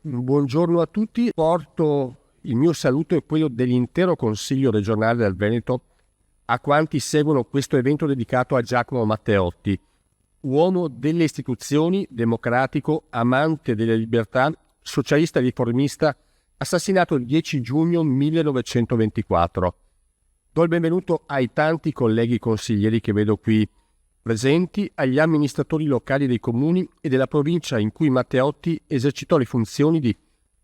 Buongiorno a tutti, porto il mio saluto e quello dell'intero Consiglio regionale del Veneto a quanti seguono questo evento dedicato a Giacomo Matteotti, uomo delle istituzioni, democratico, amante delle libertà, socialista riformista, assassinato il 10 giugno 1924. Do il benvenuto ai tanti colleghi consiglieri che vedo qui presenti, agli amministratori locali dei comuni e della provincia in cui Matteotti esercitò le funzioni di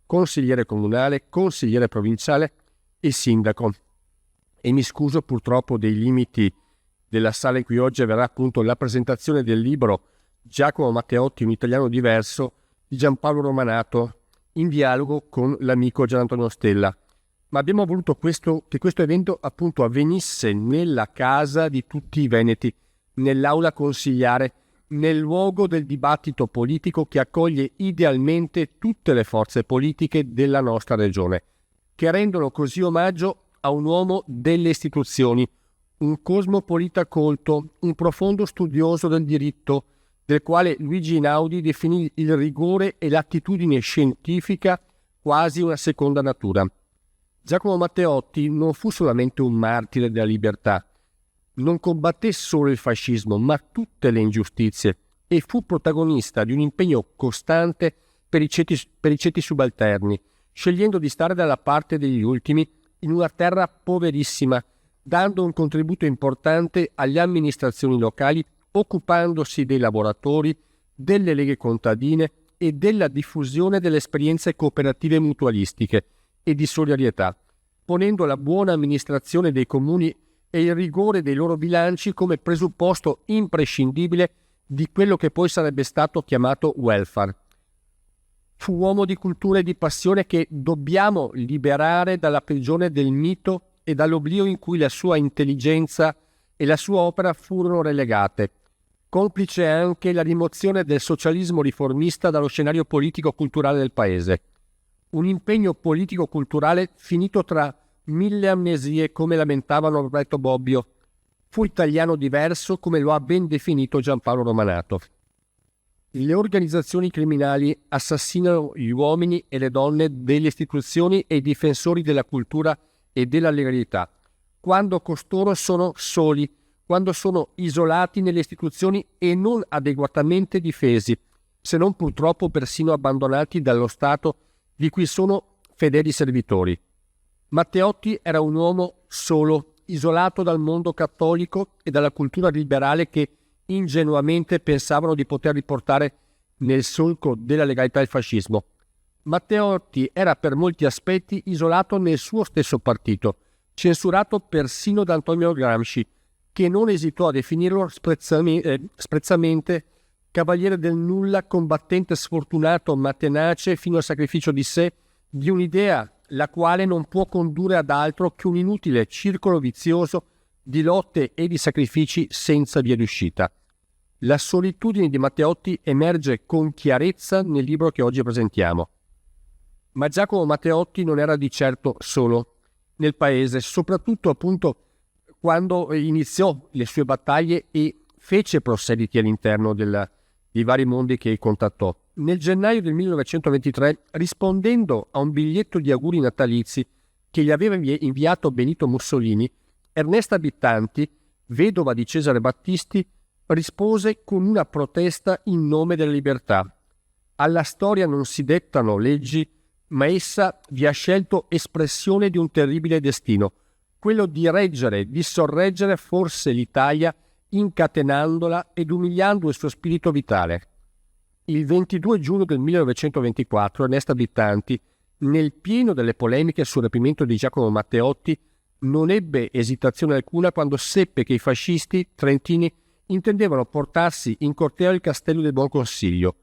consigliere comunale, consigliere provinciale e sindaco. E mi scuso purtroppo dei limiti della sala in cui oggi avverrà appunto la presentazione del libro Giacomo Matteotti, un italiano diverso, di Giampaolo Romanato, in dialogo con l'amico Gian Antonio Stella. Ma abbiamo voluto che questo evento appunto avvenisse nella casa di tutti i veneti, nell'aula consigliare, nel luogo del dibattito politico che accoglie idealmente tutte le forze politiche della nostra regione, che rendono così omaggio a un uomo delle istituzioni, un cosmopolita colto, un profondo studioso del diritto, del quale Luigi Einaudi definì il rigore e l'attitudine scientifica quasi una seconda natura. Giacomo Matteotti non fu solamente un martire della libertà, non combatté solo il fascismo, ma tutte le ingiustizie e fu protagonista di un impegno costante per i ceti subalterni, scegliendo di stare dalla parte degli ultimi in una terra poverissima, dando un contributo importante alle amministrazioni locali, occupandosi dei lavoratori, delle leghe contadine e della diffusione delle esperienze cooperative mutualistiche e di solidarietà, ponendo la buona amministrazione dei comuni e il rigore dei loro bilanci come presupposto imprescindibile di quello che poi sarebbe stato chiamato welfare. Fu uomo di cultura e di passione che dobbiamo liberare dalla prigione del mito e dall'oblio in cui la sua intelligenza e la sua opera furono relegate. Complice anche la rimozione del socialismo riformista dallo scenario politico-culturale del paese. Un impegno politico-culturale finito tra 1000 amnesie, come lamentavano Roberto Bobbio. Fu italiano diverso, come lo ha ben definito Giampaolo Romanato. Le organizzazioni criminali assassinano gli uomini e le donne delle istituzioni e i difensori della cultura e della legalità, quando costoro sono soli, quando sono isolati nelle istituzioni e non adeguatamente difesi, se non purtroppo persino abbandonati dallo Stato di cui sono fedeli servitori. Matteotti era un uomo solo, isolato dal mondo cattolico e dalla cultura liberale che ingenuamente pensavano di poter riportare nel solco della legalità il fascismo. Matteotti era per molti aspetti isolato nel suo stesso partito, censurato persino da Antonio Gramsci, che non esitò a definirlo sprezzamente cavaliere del nulla, combattente sfortunato ma tenace fino al sacrificio di sé, di un'idea la quale non può condurre ad altro che un inutile circolo vizioso di lotte e di sacrifici senza via d'uscita. La solitudine di Matteotti emerge con chiarezza nel libro che oggi presentiamo. Ma Giacomo Matteotti non era di certo solo nel paese, soprattutto appunto quando iniziò le sue battaglie e fece proseliti all'interno dei vari mondi che contattò. Nel gennaio del 1923, rispondendo a un biglietto di auguri natalizi che gli aveva inviato Benito Mussolini, Ernesta Bittanti, vedova di Cesare Battisti, rispose con una protesta in nome della libertà. Alla storia non si dettano leggi, ma essa vi ha scelto espressione di un terribile destino, quello di reggere, di sorreggere forse l'Italia, incatenandola ed umiliando il suo spirito vitale. Il 22 giugno del 1924 Ernesta Bittanti, nel pieno delle polemiche sul rapimento di Giacomo Matteotti, non ebbe esitazione alcuna quando seppe che i fascisti trentini intendevano portarsi in corteo il castello del Buon Consiglio.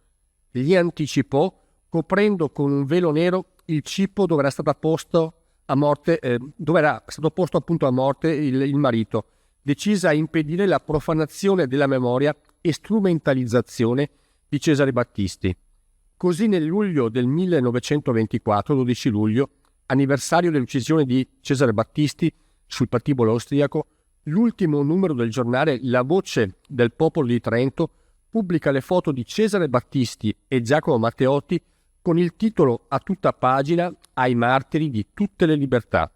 Gli anticipò, coprendo con un velo nero il cippo dove era stato posto a morte il marito, decisa a impedire la profanazione della memoria e strumentalizzazione di Cesare Battisti. Così nel luglio del 1924, 12 luglio, anniversario dell'uccisione di Cesare Battisti sul patibolo austriaco, l'ultimo numero del giornale La Voce del Popolo di Trento pubblica le foto di Cesare Battisti e Giacomo Matteotti con il titolo a tutta pagina Ai martiri di tutte le libertà.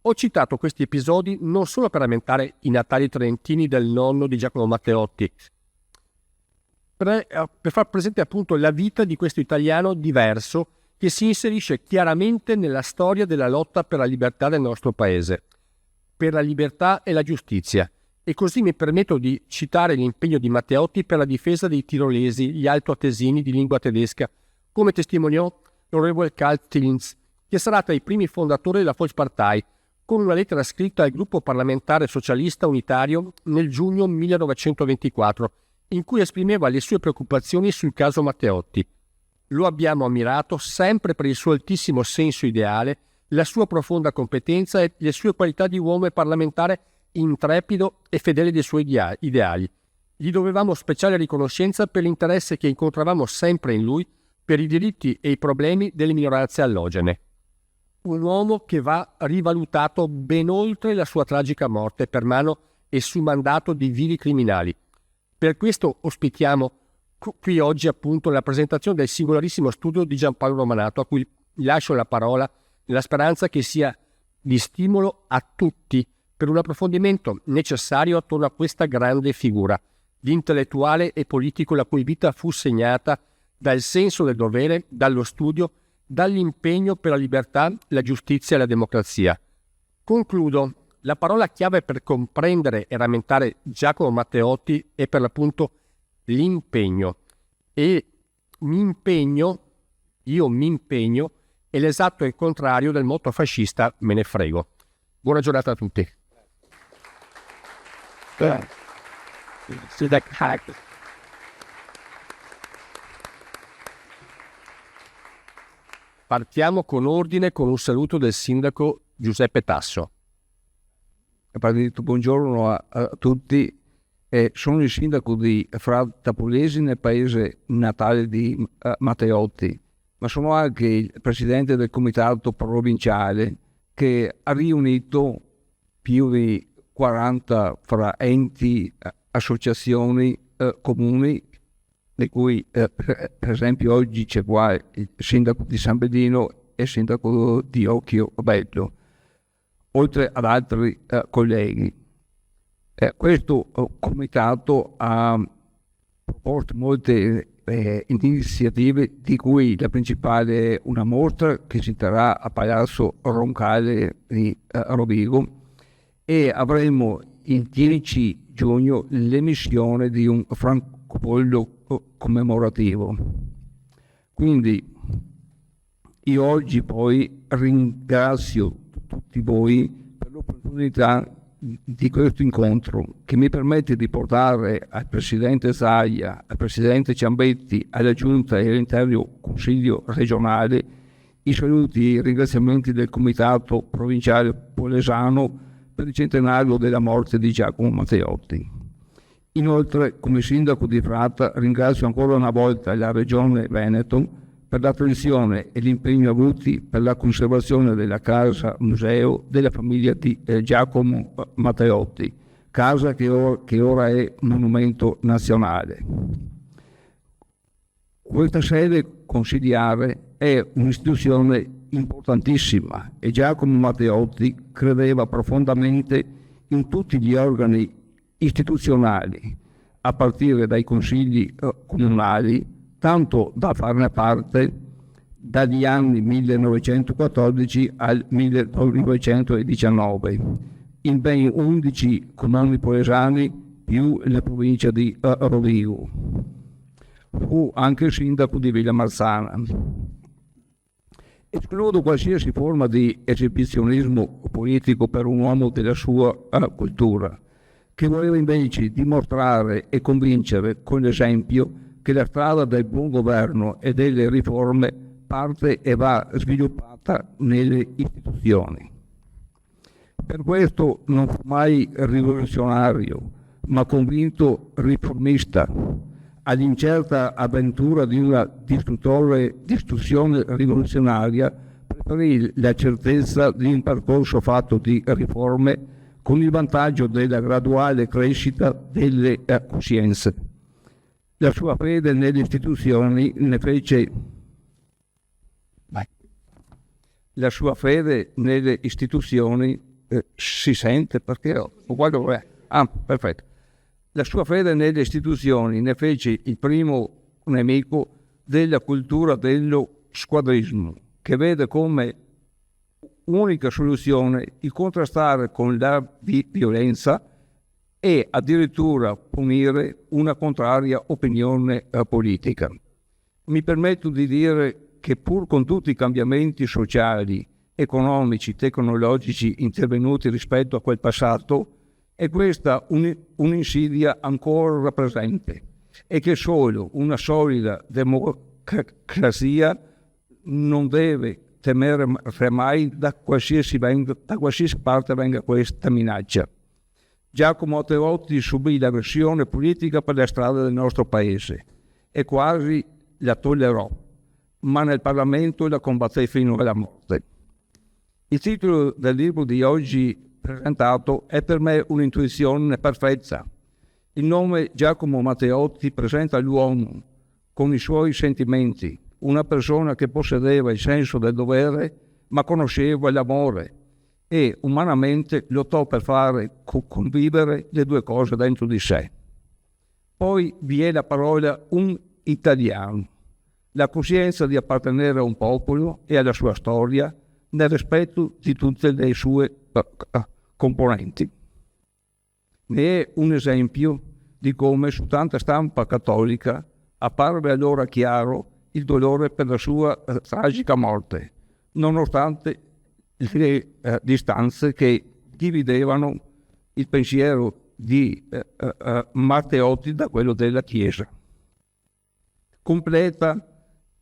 Ho citato questi episodi non solo per lamentare i natali trentini del nonno di Giacomo Matteotti, per far presente appunto la vita di questo italiano diverso che si inserisce chiaramente nella storia della lotta per la libertà del nostro paese, per la libertà e la giustizia. E così mi permetto di citare l'impegno di Matteotti per la difesa dei tirolesi, gli altoatesini di lingua tedesca, come testimoniò l'onorevole Karl Tillins, che sarà tra i primi fondatori della Volkspartei, con una lettera scritta al gruppo parlamentare socialista unitario nel giugno 1924, in cui esprimeva le sue preoccupazioni sul caso Matteotti. Lo abbiamo ammirato sempre per il suo altissimo senso ideale, la sua profonda competenza e le sue qualità di uomo e parlamentare intrepido e fedele dei suoi ideali. Gli dovevamo speciale riconoscenza per l'interesse che incontravamo sempre in lui per i diritti e i problemi delle minoranze allogene. Un uomo che va rivalutato ben oltre la sua tragica morte per mano e su mandato di vili criminali. Per questo ospitiamo qui oggi appunto la presentazione del singolarissimo studio di Giampaolo Romanato, a cui lascio la parola nella speranza che sia di stimolo a tutti per un approfondimento necessario attorno a questa grande figura di intellettuale e politico la cui vita fu segnata dal senso del dovere, dallo studio, dall'impegno per la libertà, la giustizia e la democrazia. Concludo. La parola chiave per comprendere e rammentare Giacomo Matteotti è per l'appunto l'impegno. E mi impegno è l'esatto e contrario del motto fascista me ne frego. Buona giornata a tutti. Partiamo con ordine con un saluto del sindaco Giuseppe Tasso. Buongiorno a tutti. Sono il sindaco di Fratta Polesi, nel paese natale di Matteotti, ma sono anche il presidente del comitato provinciale che ha riunito più di 40 fra enti, associazioni, comuni, di cui per esempio oggi c'è qua il sindaco di San Bedino e il sindaco di Occhio Bello, oltre ad altri colleghi. Questo comitato ha proposto molte iniziative, di cui la principale è una mostra che si terrà a Palazzo Roncale di Rovigo, e avremo il 10 giugno l'emissione di un francobollo commemorativo. Quindi io oggi poi ringrazio tutti voi per l'opportunità di questo incontro, che mi permette di portare al Presidente Zaia, al Presidente Ciambetti, alla Giunta e all'intero Consiglio regionale i saluti e i ringraziamenti del Comitato Provinciale Polesano per il centenario della morte di Giacomo Matteotti. Inoltre, come Sindaco di Fratta, ringrazio ancora una volta la Regione Veneto per l'attenzione e l'impegno avuti per la conservazione della casa museo della famiglia di Giacomo Matteotti, casa che ora è monumento nazionale. Questa sede consiliare è un'istituzione importantissima e Giacomo Matteotti credeva profondamente in tutti gli organi istituzionali, a partire dai consigli comunali, tanto da farne parte dagli anni 1914 al 1919, in ben 11 comuni polesani più la provincia di Rovigo. Fu anche sindaco di Villamarzana. Escludo qualsiasi forma di esibizionismo politico per un uomo della sua cultura, che voleva invece dimostrare e convincere con l'esempio che la strada del buon governo e delle riforme parte e va sviluppata nelle istituzioni. Per questo non fu mai rivoluzionario, ma convinto riformista, all'incerta avventura di una distruzione rivoluzionaria, preferì la certezza di un percorso fatto di riforme con il vantaggio della graduale crescita delle coscienze. La sua fede nelle istituzioni ne fece la sua fede nelle istituzioni si sente perché perfetto. La sua fede nelle istituzioni ne fece il primo nemico della cultura dello squadrismo, che vede come unica soluzione il contrastare con la violenza e addirittura punire una contraria opinione politica. Mi permetto di dire che pur con tutti i cambiamenti sociali, economici, tecnologici intervenuti rispetto a quel passato, è questa un'insidia ancora presente e che solo una solida democrazia non deve temere mai da qualsiasi parte venga questa minaccia. Giacomo Matteotti subì l'aggressione politica per la strada del nostro paese e quasi la tollerò, ma nel Parlamento la combatté fino alla morte. Il titolo del libro di oggi presentato è per me un'intuizione perfetta. Il nome Giacomo Matteotti presenta l'uomo con i suoi sentimenti, una persona che possedeva il senso del dovere ma conosceva l'amore e umanamente lottò per fare convivere le due cose dentro di sé. Poi vi è la parola un italiano, la coscienza di appartenere a un popolo e alla sua storia nel rispetto di tutte le sue componenti. Ne è un esempio di come su tanta stampa cattolica apparve allora chiaro il dolore per la sua tragica morte, nonostante le distanze che dividevano il pensiero di Matteotti da quello della Chiesa. Completa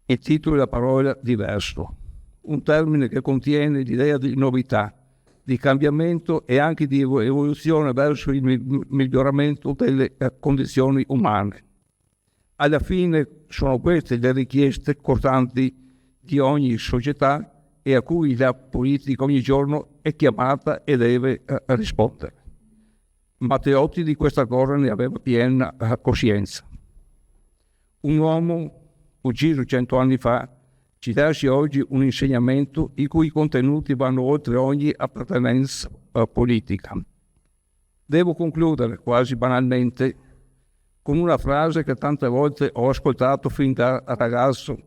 il titolo della parola diverso, un termine che contiene l'idea di novità, di cambiamento e anche di evoluzione verso il miglioramento delle condizioni umane. Alla fine sono queste le richieste costanti di ogni società e a cui la politica ogni giorno è chiamata e deve rispondere. Matteotti di questa cosa ne aveva piena coscienza. Un uomo ucciso 100 anni fa ci lascia oggi un insegnamento i cui contenuti vanno oltre ogni appartenenza politica. Devo concludere quasi banalmente con una frase che tante volte ho ascoltato fin da ragazzo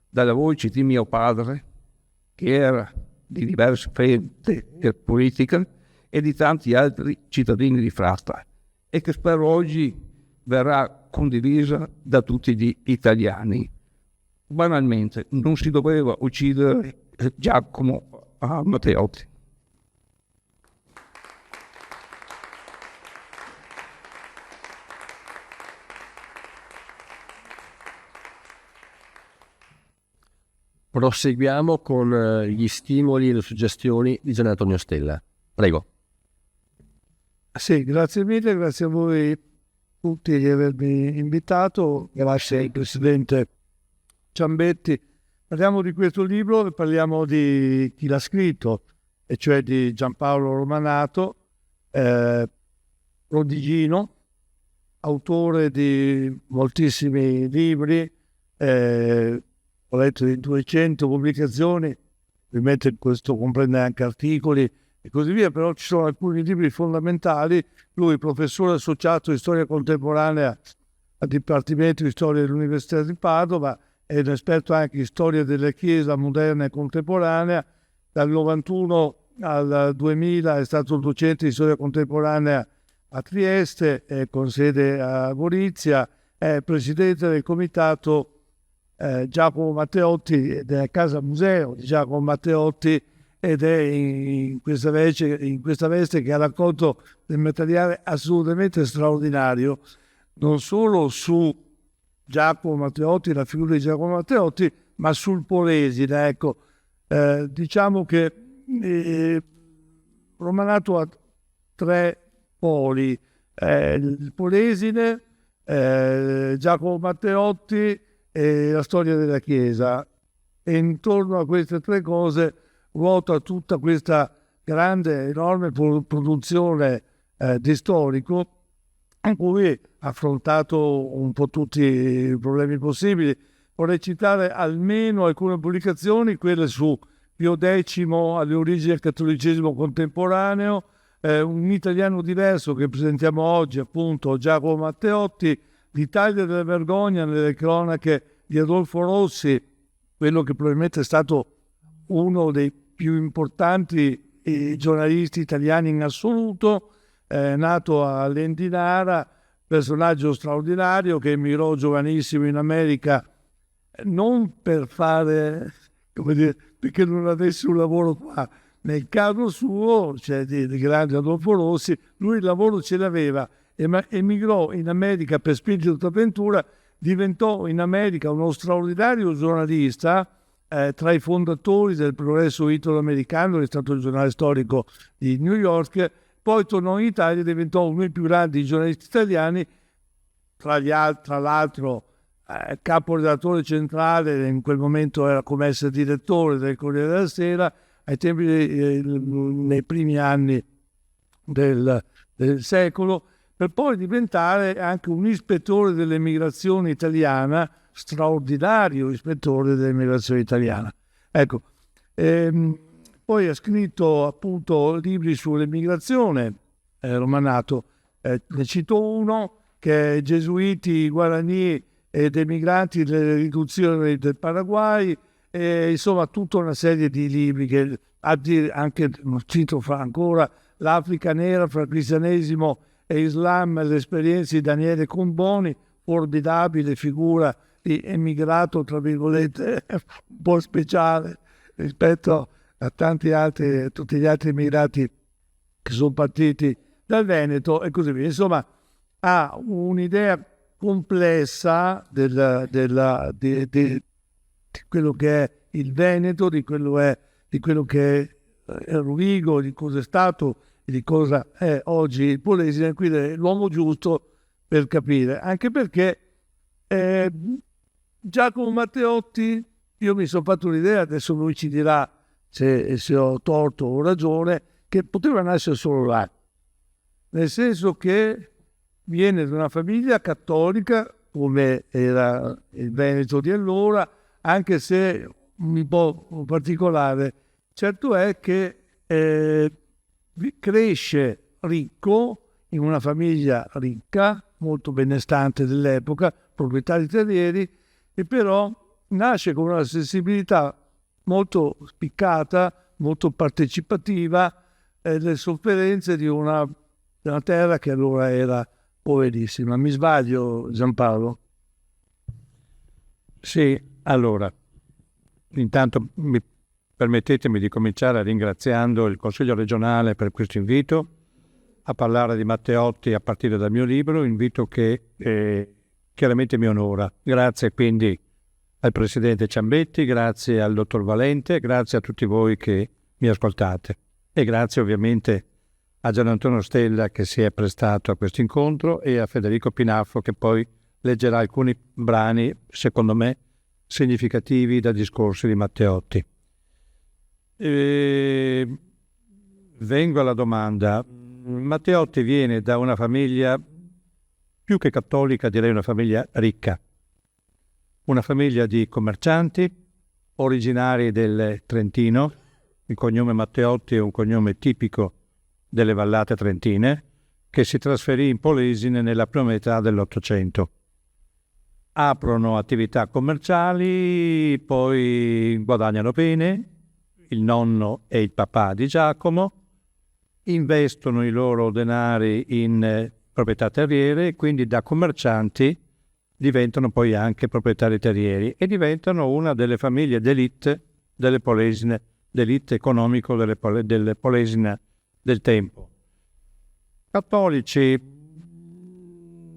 dalla voce di mio padre, che era di diversa fede politica, e di tanti altri cittadini di Fratta, e che spero oggi verrà condivisa da tutti gli italiani. Banalmente, non si doveva uccidere Giacomo Matteotti. Proseguiamo con gli stimoli e le suggestioni di Gian Antonio Stella. Prego. Sì, grazie mille, grazie a voi tutti di avermi invitato, grazie al Presidente Ciambetti. Parliamo di questo libro e parliamo di chi l'ha scritto, e cioè di Giampaolo Romanato, prodigino, autore di moltissimi libri, ho letto di 200 pubblicazioni, ovviamente questo comprende anche articoli e così via, però ci sono alcuni libri fondamentali. Lui, professore associato di storia contemporanea al Dipartimento di Storia dell'Università di Padova, è un esperto anche di storia della Chiesa moderna e contemporanea. Dal 91 al 2000 è stato docente di storia contemporanea a Trieste, con sede a Gorizia, è presidente del comitato Giacomo Matteotti, della Casa Museo di Giacomo Matteotti, ed è in questa veste che ha raccolto del materiale assolutamente straordinario, non solo su Giacomo Matteotti, la figura di Giacomo Matteotti, ma sul Polesine. Ecco, diciamo che Romanato ha tre poli, il Polesine, Giacomo Matteotti e la storia della Chiesa, e intorno a queste tre cose ruota tutta questa grande, enorme produzione di storico, in cui ha affrontato un po' tutti i problemi possibili. Vorrei citare almeno alcune pubblicazioni, quelle su Pio X alle origini del cattolicesimo contemporaneo, un italiano diverso che presentiamo oggi, appunto Giacomo Matteotti, l'Italia della vergogna nelle cronache di Adolfo Rossi, quello che probabilmente è stato uno dei più importanti giornalisti italiani in assoluto, nato a Lendinara, personaggio straordinario che emigrò giovanissimo in America non per fare, come dire, perché non avesse un lavoro qua. Nel caso suo, cioè di grande Adolfo Rossi, lui il lavoro ce l'aveva, emigrò in America per spirito d'avventura, diventò in America uno straordinario giornalista, tra i fondatori del Progresso Italo-Americano, che è stato il giornale storico di New York, poi tornò in Italia e diventò uno dei più grandi giornalisti italiani, tra l'altro caporedattore centrale, in quel momento era come essere direttore del Corriere della Sera, ai tempi nei primi anni del secolo, per poi diventare anche un ispettore dell'emigrazione italiana, straordinario ispettore dell'emigrazione italiana. Ecco, poi ha scritto appunto libri sull'emigrazione, Romanato. Ne cito uno che è Gesuiti, Guarani ed emigranti delle riduzioni del Paraguay, insomma tutta una serie di libri che anche, cito fra ancora, L'Africa nera fra cristianesimo e Islam, le esperienze di Daniele Comboni, formidabile figura di emigrato, tra virgolette, un po' speciale rispetto a tutti gli altri emigrati che sono partiti dal Veneto e così via. Insomma, ha un'idea complessa di quello che è il Veneto, di quello che è Rovigo, di cosa è stato e di cosa è oggi il Polesine, quindi è l'uomo giusto per capire, anche perché Giacomo Matteotti, io mi sono fatto un'idea, adesso lui ci dirà se ho torto o ragione, che poteva nascere solo là, nel senso che viene da una famiglia cattolica come era il Veneto di allora, anche se un po' particolare. Certo è che cresce ricco in una famiglia ricca, molto benestante dell'epoca, proprietari terrieri, e però nasce con una sensibilità molto spiccata, molto partecipativa delle sofferenze di una terra che allora era poverissima. Mi sbaglio, Giampaolo? Sì, allora, intanto permettetemi di cominciare ringraziando il Consiglio regionale per questo invito a parlare di Matteotti a partire dal mio libro, invito che chiaramente mi onora. Grazie quindi al Presidente Ciambetti, grazie al Dottor Valente, grazie a tutti voi che mi ascoltate e grazie ovviamente a Gian Antonio Stella che si è prestato a questo incontro e a Federico Pinaffo che poi leggerà alcuni brani, secondo me, significativi da discorsi di Matteotti. Vengo alla domanda. Matteotti viene da una famiglia più che cattolica, direi una famiglia ricca, una famiglia di commercianti originari del Trentino. Il cognome Matteotti è un cognome tipico delle vallate trentine, che si trasferì in Polesine nella prima metà dell'Ottocento. Aprono attività commerciali, poi guadagnano bene, il nonno e il papà di Giacomo, investono i loro denari in proprietà terriere e quindi da commercianti diventano poi anche proprietari terrieri e diventano una delle famiglie d'élite delle Polesine, d'élite economico delle Polesine del tempo. Cattolici,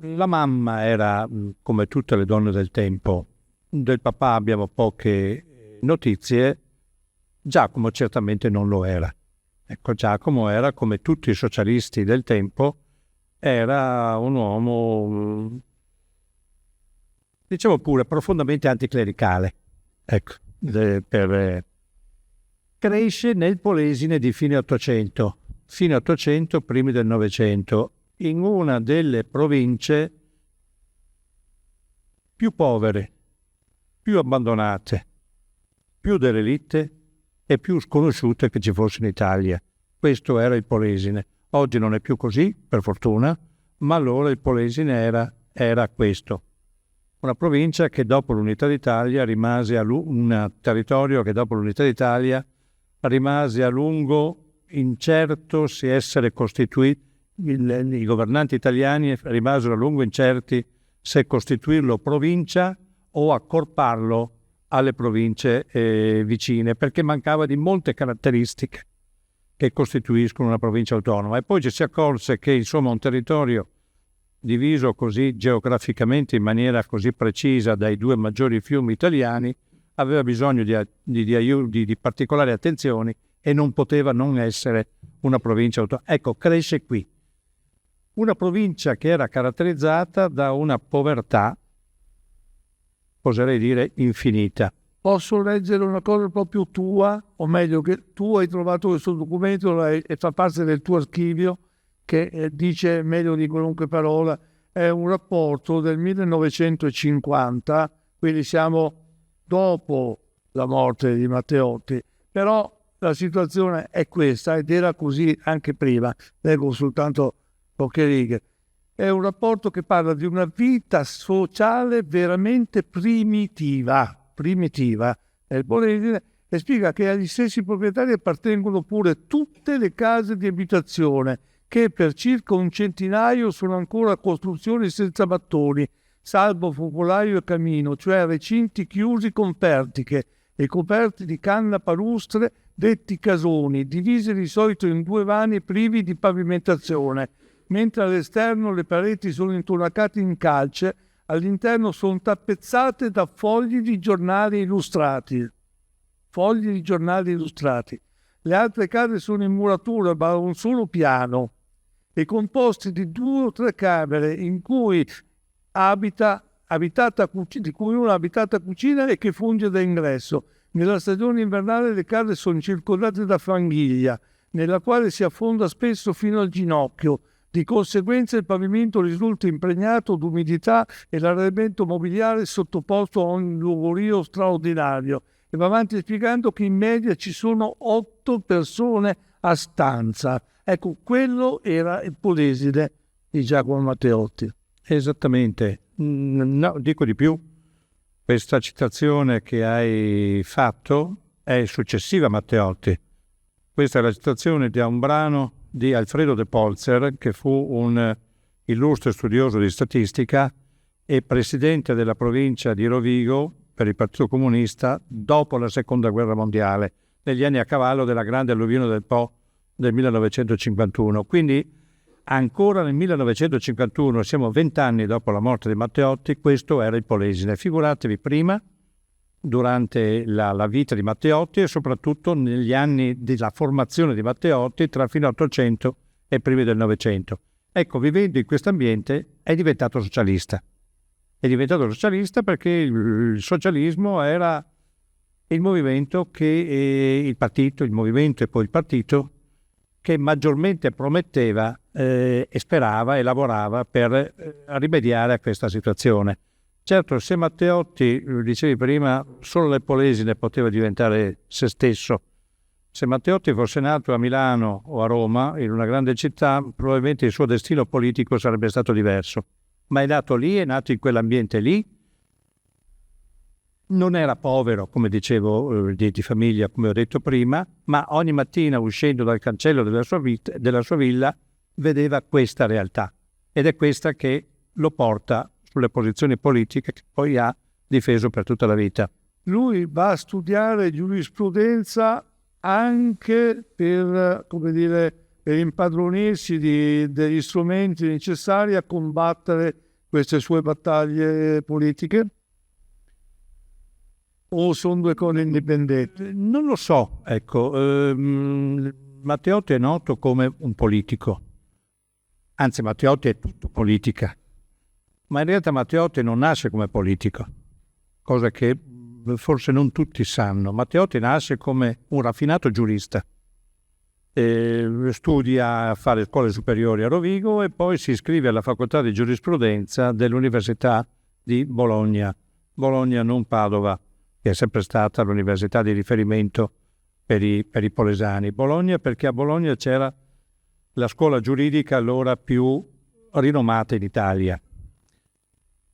la mamma era, come tutte le donne del tempo, del papà abbiamo poche notizie, Giacomo certamente non lo era. Ecco, Giacomo era, come tutti i socialisti del tempo, era un uomo, diciamo pure, profondamente anticlericale. Ecco, cresce nel Polesine di fine 800, primi del Novecento, in una delle province più povere, più abbandonate, più derelitte e più sconosciute che ci fosse in Italia. Questo era il Polesine. Oggi non è più così, per fortuna, ma allora il Polesine era questo. Una provincia che dopo l'Unità d'Italia rimase un territorio che dopo l'Unità d'Italia rimase a lungo incerto se essere costituito. I governanti italiani rimasero a lungo incerti se costituirlo provincia o accorparlo alle province vicine, perché mancava di molte caratteristiche che costituiscono una provincia autonoma. E poi ci si accorse che insomma un territorio diviso così geograficamente in maniera così precisa dai due maggiori fiumi italiani aveva bisogno di particolari attenzioni e non poteva non essere una provincia autonoma. Ecco, cresce qui una provincia che era caratterizzata da una povertà, oserei dire, infinita. Posso leggere una cosa proprio tua, o meglio che tu hai trovato questo documento e fa parte del tuo archivio, che dice meglio di qualunque parola, è un rapporto del 1950, quindi siamo dopo la morte di Matteotti, però la situazione è questa ed era così anche prima, leggo soltanto poche righe. È un rapporto che parla di una vita sociale veramente primitiva, è il Polesine, e spiega che agli stessi proprietari appartengono pure tutte le case di abitazione, che per circa un centinaio sono ancora costruzioni senza mattoni, salvo focolaio e camino, cioè recinti chiusi con pertiche e coperti di canna palustre, detti casoni, divisi di solito in due vani privi di pavimentazione, mentre all'esterno le pareti sono intonacate in calce, all'interno sono tappezzate da fogli di giornali illustrati. Le altre case sono in muratura, ma a un solo piano, e composti di 2 o 3 camere in cui di cui una abitata cucina e che funge da ingresso. Nella stagione invernale le case sono circondate da fanghiglia, nella quale si affonda spesso fino al ginocchio. Di conseguenza il pavimento risulta impregnato d'umidità e l'arredamento mobiliare sottoposto a un logorio straordinario. E va avanti spiegando che in media ci sono 8 persone a stanza. Ecco, quello era il Polesine di Giacomo Matteotti. Esattamente. No, dico di più. Questa citazione che hai fatto è successiva a Matteotti. Questa è la citazione da un brano di Alfredo de Polzer, che fu un illustre studioso di statistica e presidente della provincia di Rovigo per il Partito Comunista dopo la Seconda Guerra Mondiale, negli anni a cavallo della grande alluvione del Po del 1951. Quindi ancora nel 1951, siamo 20 anni dopo la morte di Matteotti, questo era il Polesine. Figuratevi prima, durante la vita di Matteotti e soprattutto negli anni della formazione di Matteotti tra fine 800 e primi del Novecento. Ecco, vivendo in questo ambiente è diventato socialista. È diventato socialista perché il socialismo era il movimento il movimento e poi il partito che maggiormente prometteva e sperava e lavorava per rimediare a questa situazione. Certo, se Matteotti, dicevi prima, solo nel Polesine poteva diventare se stesso. Se Matteotti fosse nato a Milano o a Roma, in una grande città, probabilmente il suo destino politico sarebbe stato diverso. Ma è nato lì, è nato in quell'ambiente lì. Non era povero, come dicevo, di famiglia, come ho detto prima, ma ogni mattina uscendo dal cancello della sua villa vedeva questa realtà. Ed è questa che lo porta sulle posizioni politiche che poi ha difeso per tutta la vita. Lui va a studiare giurisprudenza anche per, per impadronirsi degli strumenti necessari a combattere queste sue battaglie politiche? O sono due cose indipendenti? Non lo so, ecco. Matteotti è noto come un politico. Anzi, Matteotti è tutto politica. Ma in realtà Matteotti non nasce come politico, cosa che forse non tutti sanno. Matteotti nasce come un raffinato giurista. Studia a fare scuole superiori a Rovigo e poi si iscrive alla facoltà di giurisprudenza dell'Università di Bologna. Bologna, non Padova, che è sempre stata l'università di riferimento per i polesani. Bologna perché a Bologna c'era la scuola giuridica allora più rinomata in Italia.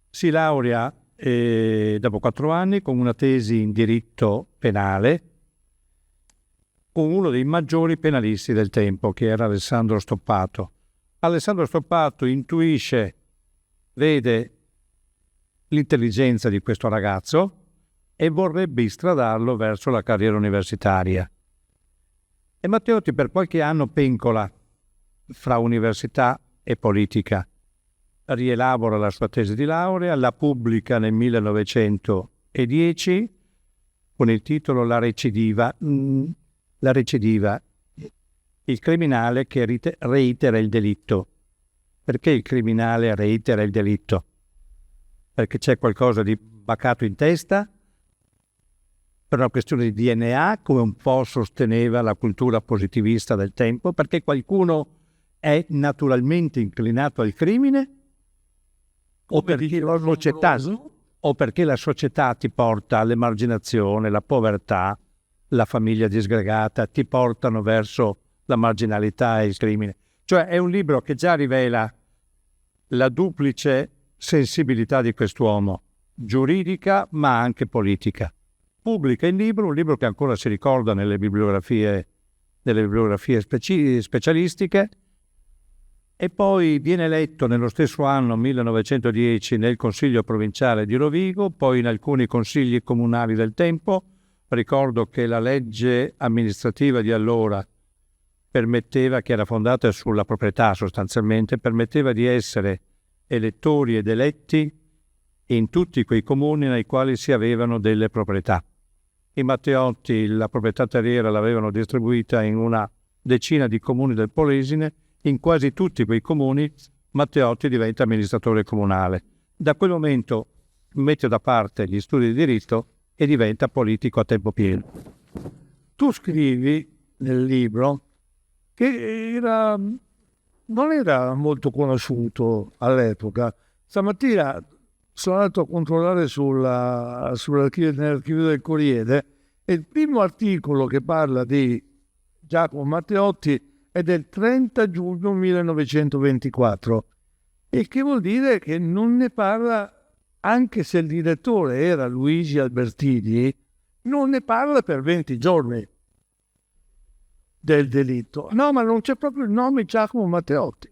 Si laurea dopo 4 anni con una tesi in diritto penale con uno dei maggiori penalisti del tempo, che era Alessandro Stoppato. Alessandro Stoppato intuisce, vede l'intelligenza di questo ragazzo e vorrebbe istradarlo verso la carriera universitaria. E Matteotti per qualche anno pencola fra università e politica. Rielabora la sua tesi di laurea, la pubblica nel 1910 con il titolo La recidiva, il criminale che reitera il delitto. Perché il criminale reitera il delitto? Perché c'è qualcosa di bacato in testa, per una questione di DNA, come un po' sosteneva la cultura positivista del tempo, perché qualcuno è naturalmente inclinato al crimine, o perché la società ti porta all'emarginazione, la povertà, la famiglia disgregata, ti portano verso la marginalità e il crimine. Cioè è un libro che già rivela la duplice sensibilità di quest'uomo, giuridica ma anche politica. Pubblica il libro, un libro che ancora si ricorda nelle bibliografie specialistiche, e poi viene eletto nello stesso anno 1910 nel Consiglio provinciale di Rovigo, poi in alcuni consigli comunali del tempo. Ricordo che la legge amministrativa di allora permetteva, che era fondata sulla proprietà sostanzialmente, permetteva di essere elettori ed eletti in tutti quei comuni nei quali si avevano delle proprietà. I Matteotti la proprietà terriera l'avevano distribuita in una decina di comuni del Polesine. In quasi tutti quei comuni Matteotti diventa amministratore comunale. Da quel momento mette da parte gli studi di diritto e diventa politico a tempo pieno. Tu scrivi nel libro che non era molto conosciuto all'epoca. Stamattina sono andato a controllare nell'archivio del Corriere, e il primo articolo che parla di Giacomo Matteotti è del 30 giugno 1924, il che vuol dire che non ne parla, anche se il direttore era Luigi Albertini, non ne parla per 20 giorni del delitto. No, ma non c'è proprio il nome Giacomo Matteotti.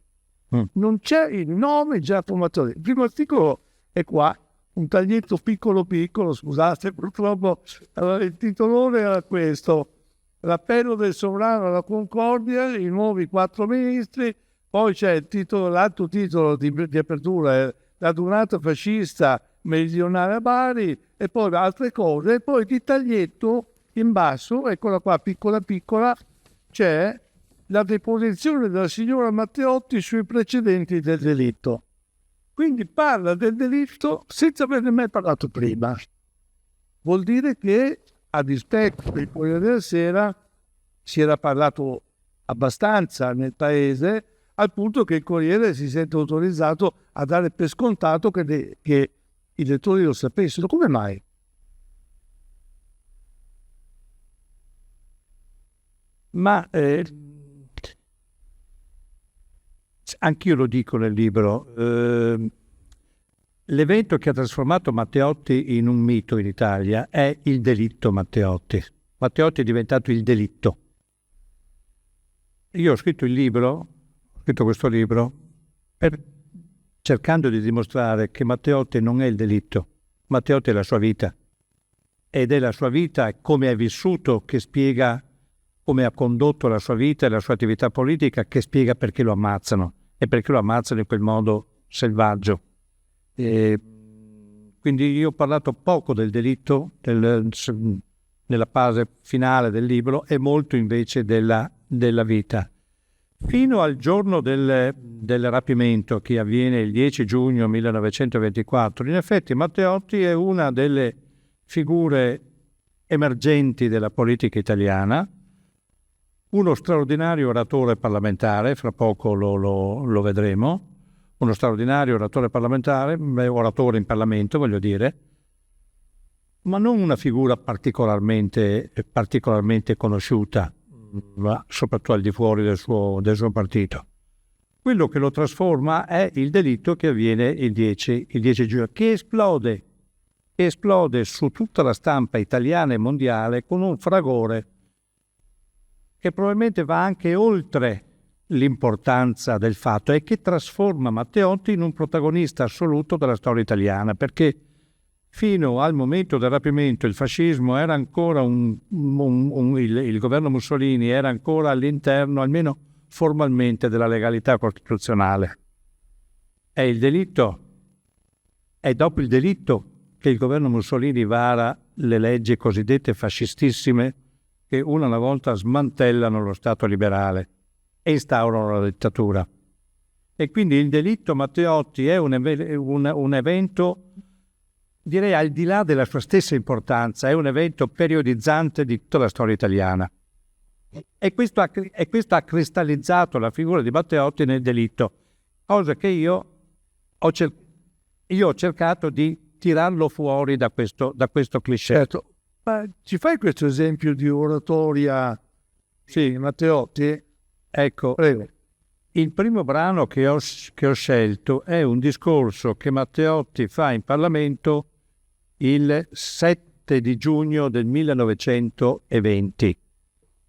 Non c'è il nome Giacomo Matteotti. Il primo articolo è qua, un taglietto piccolo, scusate, purtroppo il titolone era questo: l'appello del sovrano alla concordia, i nuovi 4 ministri. Poi c'è il titolo, l'altro titolo di apertura è la durata fascista meridionale a Bari, e poi altre cose, e poi di taglietto in basso, eccola qua, piccola, c'è la deposizione della signora Matteotti sui precedenti del delitto. Quindi parla del delitto senza averne mai parlato prima. Vuol dire che, a dispetto del Corriere della Sera, si era parlato abbastanza nel paese, al punto che il Corriere si sente autorizzato a dare per scontato che i lettori lo sapessero. Come mai? Ma anch'io lo dico nel libro, l'evento che ha trasformato Matteotti in un mito in Italia è il delitto Matteotti. Matteotti è diventato il delitto. Io ho scritto questo libro cercando di dimostrare che Matteotti non è il delitto, Matteotti è la sua vita, ed è la sua vita, come ha vissuto, che spiega come ha condotto la sua vita e la sua attività politica, che spiega perché lo ammazzano, e perché lo ammazzano in quel modo selvaggio. E quindi io ho parlato poco del delitto nella fase finale del libro, e molto invece della vita. Fino al giorno del rapimento, che avviene il 10 giugno 1924, in effetti Matteotti è una delle figure emergenti della politica italiana, uno straordinario oratore parlamentare, fra poco lo vedremo, uno straordinario oratore parlamentare, oratore in Parlamento, voglio dire, ma non una figura particolarmente conosciuta, ma soprattutto al di fuori del suo partito. Quello che lo trasforma è il delitto che avviene il 10 giugno, che esplode su tutta la stampa italiana e mondiale con un fragore che probabilmente va anche oltre l'importanza del fatto e che trasforma Matteotti in un protagonista assoluto della storia italiana, perché fino al momento del rapimento il fascismo era ancora il governo Mussolini era ancora all'interno, almeno formalmente, della legalità costituzionale. È dopo il delitto che il governo Mussolini vara le leggi cosiddette fascistissime che una alla volta smantellano lo Stato liberale e instaurano la dittatura. E quindi il delitto Matteotti è un evento, direi al di là della sua stessa importanza, è un evento periodizzante di tutta la storia italiana. E questo ha cristallizzato la figura di Matteotti nel delitto, cosa che io ho cercato di tirarlo fuori da questo cliché. Certo, ma ci fai questo esempio di oratoria? Sì, Matteotti? Ecco, Prego. il primo brano che ho scelto è un discorso che Matteotti fa in Parlamento il 7 di giugno del 1920,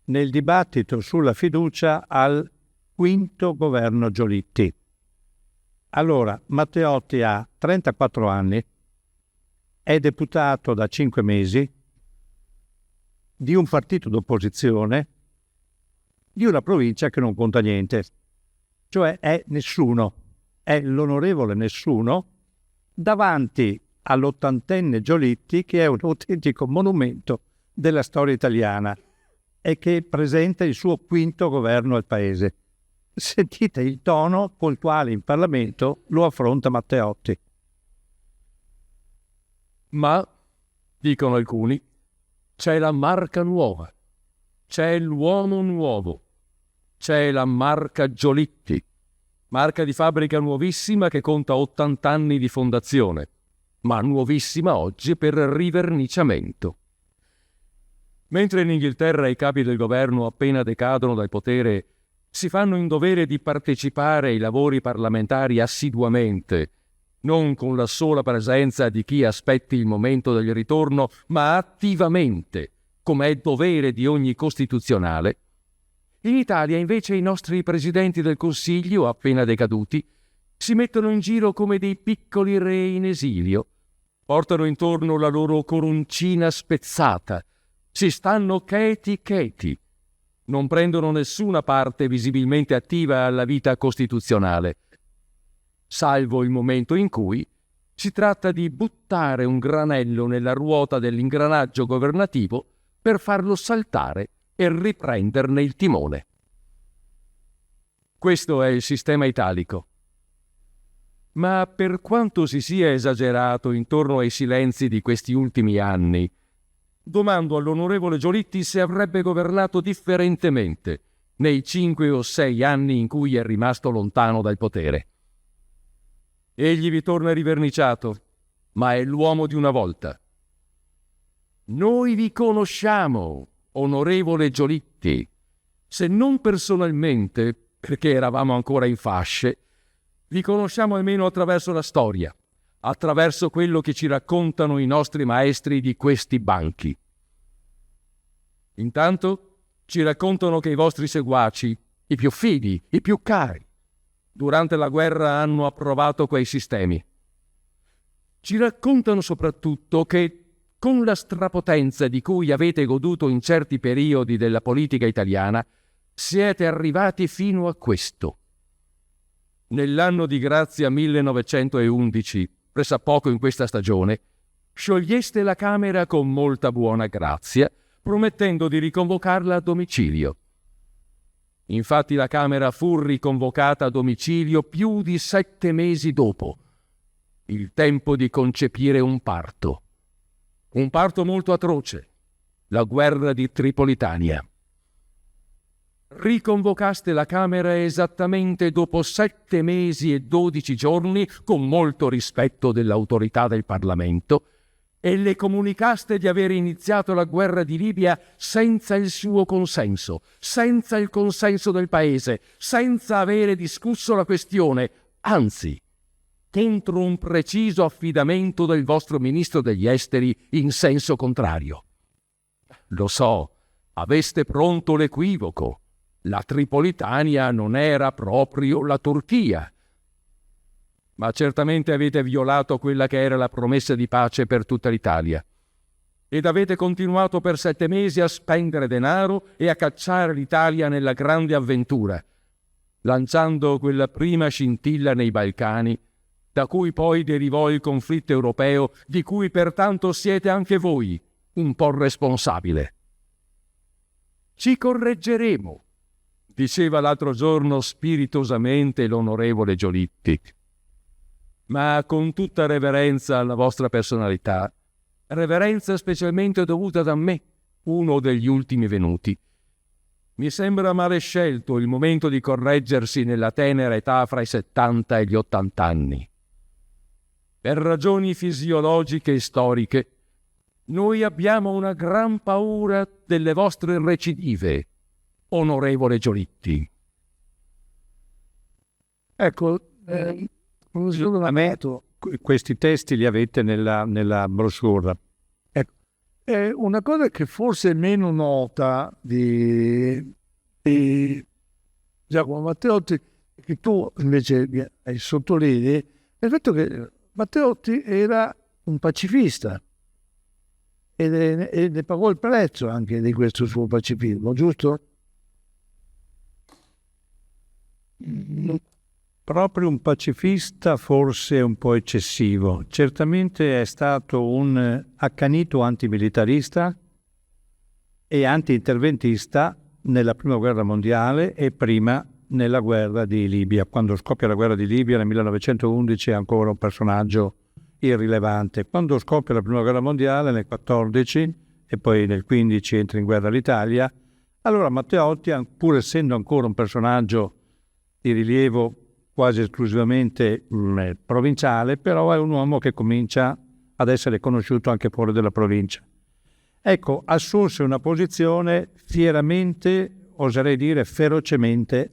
nel dibattito sulla fiducia al quinto governo Giolitti. Allora, Matteotti ha 34 anni, è deputato da 5 mesi, di un partito d'opposizione, di una provincia che non conta niente, cioè è nessuno, è l'onorevole nessuno, davanti all'80enne Giolitti, che è un autentico monumento della storia italiana e che presenta il suo quinto governo al paese. Sentite il tono col quale in Parlamento lo affronta Matteotti. Ma, dicono alcuni, c'è la marca nuova, c'è l'uomo nuovo, c'è la marca Giolitti, marca di fabbrica nuovissima che conta 80 anni di fondazione, ma nuovissima oggi per riverniciamento. Mentre in Inghilterra i capi del governo appena decadono dal potere si fanno in dovere di partecipare ai lavori parlamentari assiduamente, non con la sola presenza di chi aspetti il momento del ritorno, ma attivamente, come è dovere di ogni costituzionale. In Italia invece i nostri presidenti del Consiglio, appena decaduti, si mettono in giro come dei piccoli re in esilio, portano intorno la loro coroncina spezzata, si stanno cheti, non prendono nessuna parte visibilmente attiva alla vita costituzionale, salvo il momento in cui si tratta di buttare un granello nella ruota dell'ingranaggio governativo per farlo saltare e riprenderne il timone. Questo è il sistema italico. Ma per quanto si sia esagerato intorno ai silenzi di questi ultimi anni, domando all'onorevole Giolitti se avrebbe governato differentemente nei 5 o 6 anni in cui è rimasto lontano dal potere. Egli vi torna riverniciato, ma è l'uomo di una volta. Noi vi conosciamo, onorevole Giolitti, se non personalmente, perché eravamo ancora in fasce, vi conosciamo almeno attraverso la storia, attraverso quello che ci raccontano i nostri maestri di questi banchi. Intanto ci raccontano che i vostri seguaci, i più fidi, i più cari, durante la guerra hanno approvato quei sistemi. Ci raccontano soprattutto che, con la strapotenza di cui avete goduto in certi periodi della politica italiana, siete arrivati fino a questo. Nell'anno di grazia 1911, pressappoco in questa stagione, scioglieste la Camera con molta buona grazia, promettendo di riconvocarla a domicilio. Infatti la Camera fu riconvocata a domicilio più di 7 mesi dopo, il tempo di concepire un parto molto atroce, la guerra di Tripolitania. Riconvocaste la Camera esattamente dopo 7 mesi e 12 giorni, con molto rispetto dell'autorità del Parlamento, e le comunicaste di aver iniziato la guerra di Libia senza il suo consenso, senza il consenso del paese, senza avere discusso la questione, anzi, contro un preciso affidamento del vostro ministro degli esteri in senso contrario. Lo so, aveste pronto l'equivoco. La Tripolitania non era proprio la Turchia. Ma certamente avete violato quella che era la promessa di pace per tutta l'Italia. Ed avete continuato per 7 mesi a spendere denaro e a cacciare l'Italia nella grande avventura, lanciando quella prima scintilla nei Balcani, da cui poi derivò il conflitto europeo, di cui pertanto siete anche voi un po' responsabile. Ci correggeremo, diceva l'altro giorno spiritosamente l'onorevole Giolitti. Ma con tutta reverenza alla vostra personalità, reverenza specialmente dovuta da me, uno degli ultimi venuti, mi sembra male scelto il momento di correggersi nella tenera età fra i 70 e gli 80 anni. Per ragioni fisiologiche e storiche, noi abbiamo una gran paura delle vostre recidive, onorevole Giolitti. Ecco, A me questi testi li avete nella brochure. una cosa che forse è meno nota di Giacomo Matteotti, che tu invece hai sottolinei, è il fatto che Matteotti era un pacifista e ne pagò il prezzo anche di questo suo pacifismo, giusto? Proprio un pacifista forse un po' eccessivo. Certamente è stato un accanito antimilitarista e anti-interventista nella Prima Guerra Mondiale e prima nella guerra di Libia. Quando scoppia la guerra di Libia nel 1911 è ancora un personaggio irrilevante. Quando scoppia la Prima Guerra Mondiale nel 14 e poi nel 15 entra in guerra l'Italia, allora Matteotti, pur essendo ancora un personaggio di rilievo quasi esclusivamente provinciale, però è un uomo che comincia ad essere conosciuto anche fuori dalla provincia. Ecco, assunse una posizione fieramente, oserei dire ferocemente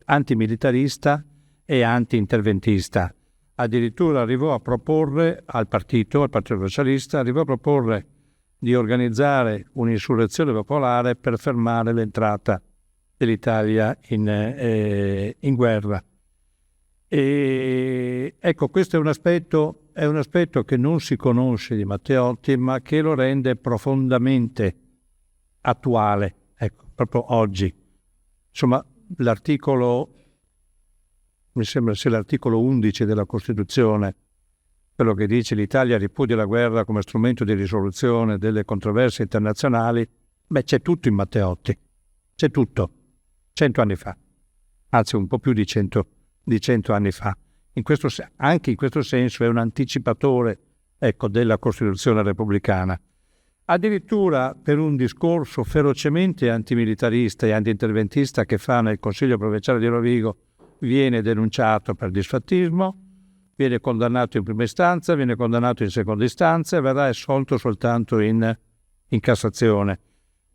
antimilitarista e anti-interventista. Addirittura arrivò a proporre al Partito Socialista, arrivò a proporre di organizzare un'insurrezione popolare per fermare l'entrata dell'Italia in guerra. E ecco, questo è un aspetto che non si conosce di Matteotti, ma che lo rende profondamente attuale, ecco, proprio oggi. Insomma, mi sembra sia l'articolo 11 della Costituzione, quello che dice l'Italia ripudia la guerra come strumento di risoluzione delle controversie internazionali. C'è tutto in Matteotti, c'è tutto. 100 anni fa, anzi un po' più di 100 anni fa. Anche in questo senso è un anticipatore, ecco, della Costituzione repubblicana. Addirittura per un discorso ferocemente antimilitarista e anti-interventista che fa nel Consiglio Provinciale di Rovigo viene denunciato per disfattismo, viene condannato in prima istanza, viene condannato in seconda istanza e verrà assolto soltanto in Cassazione.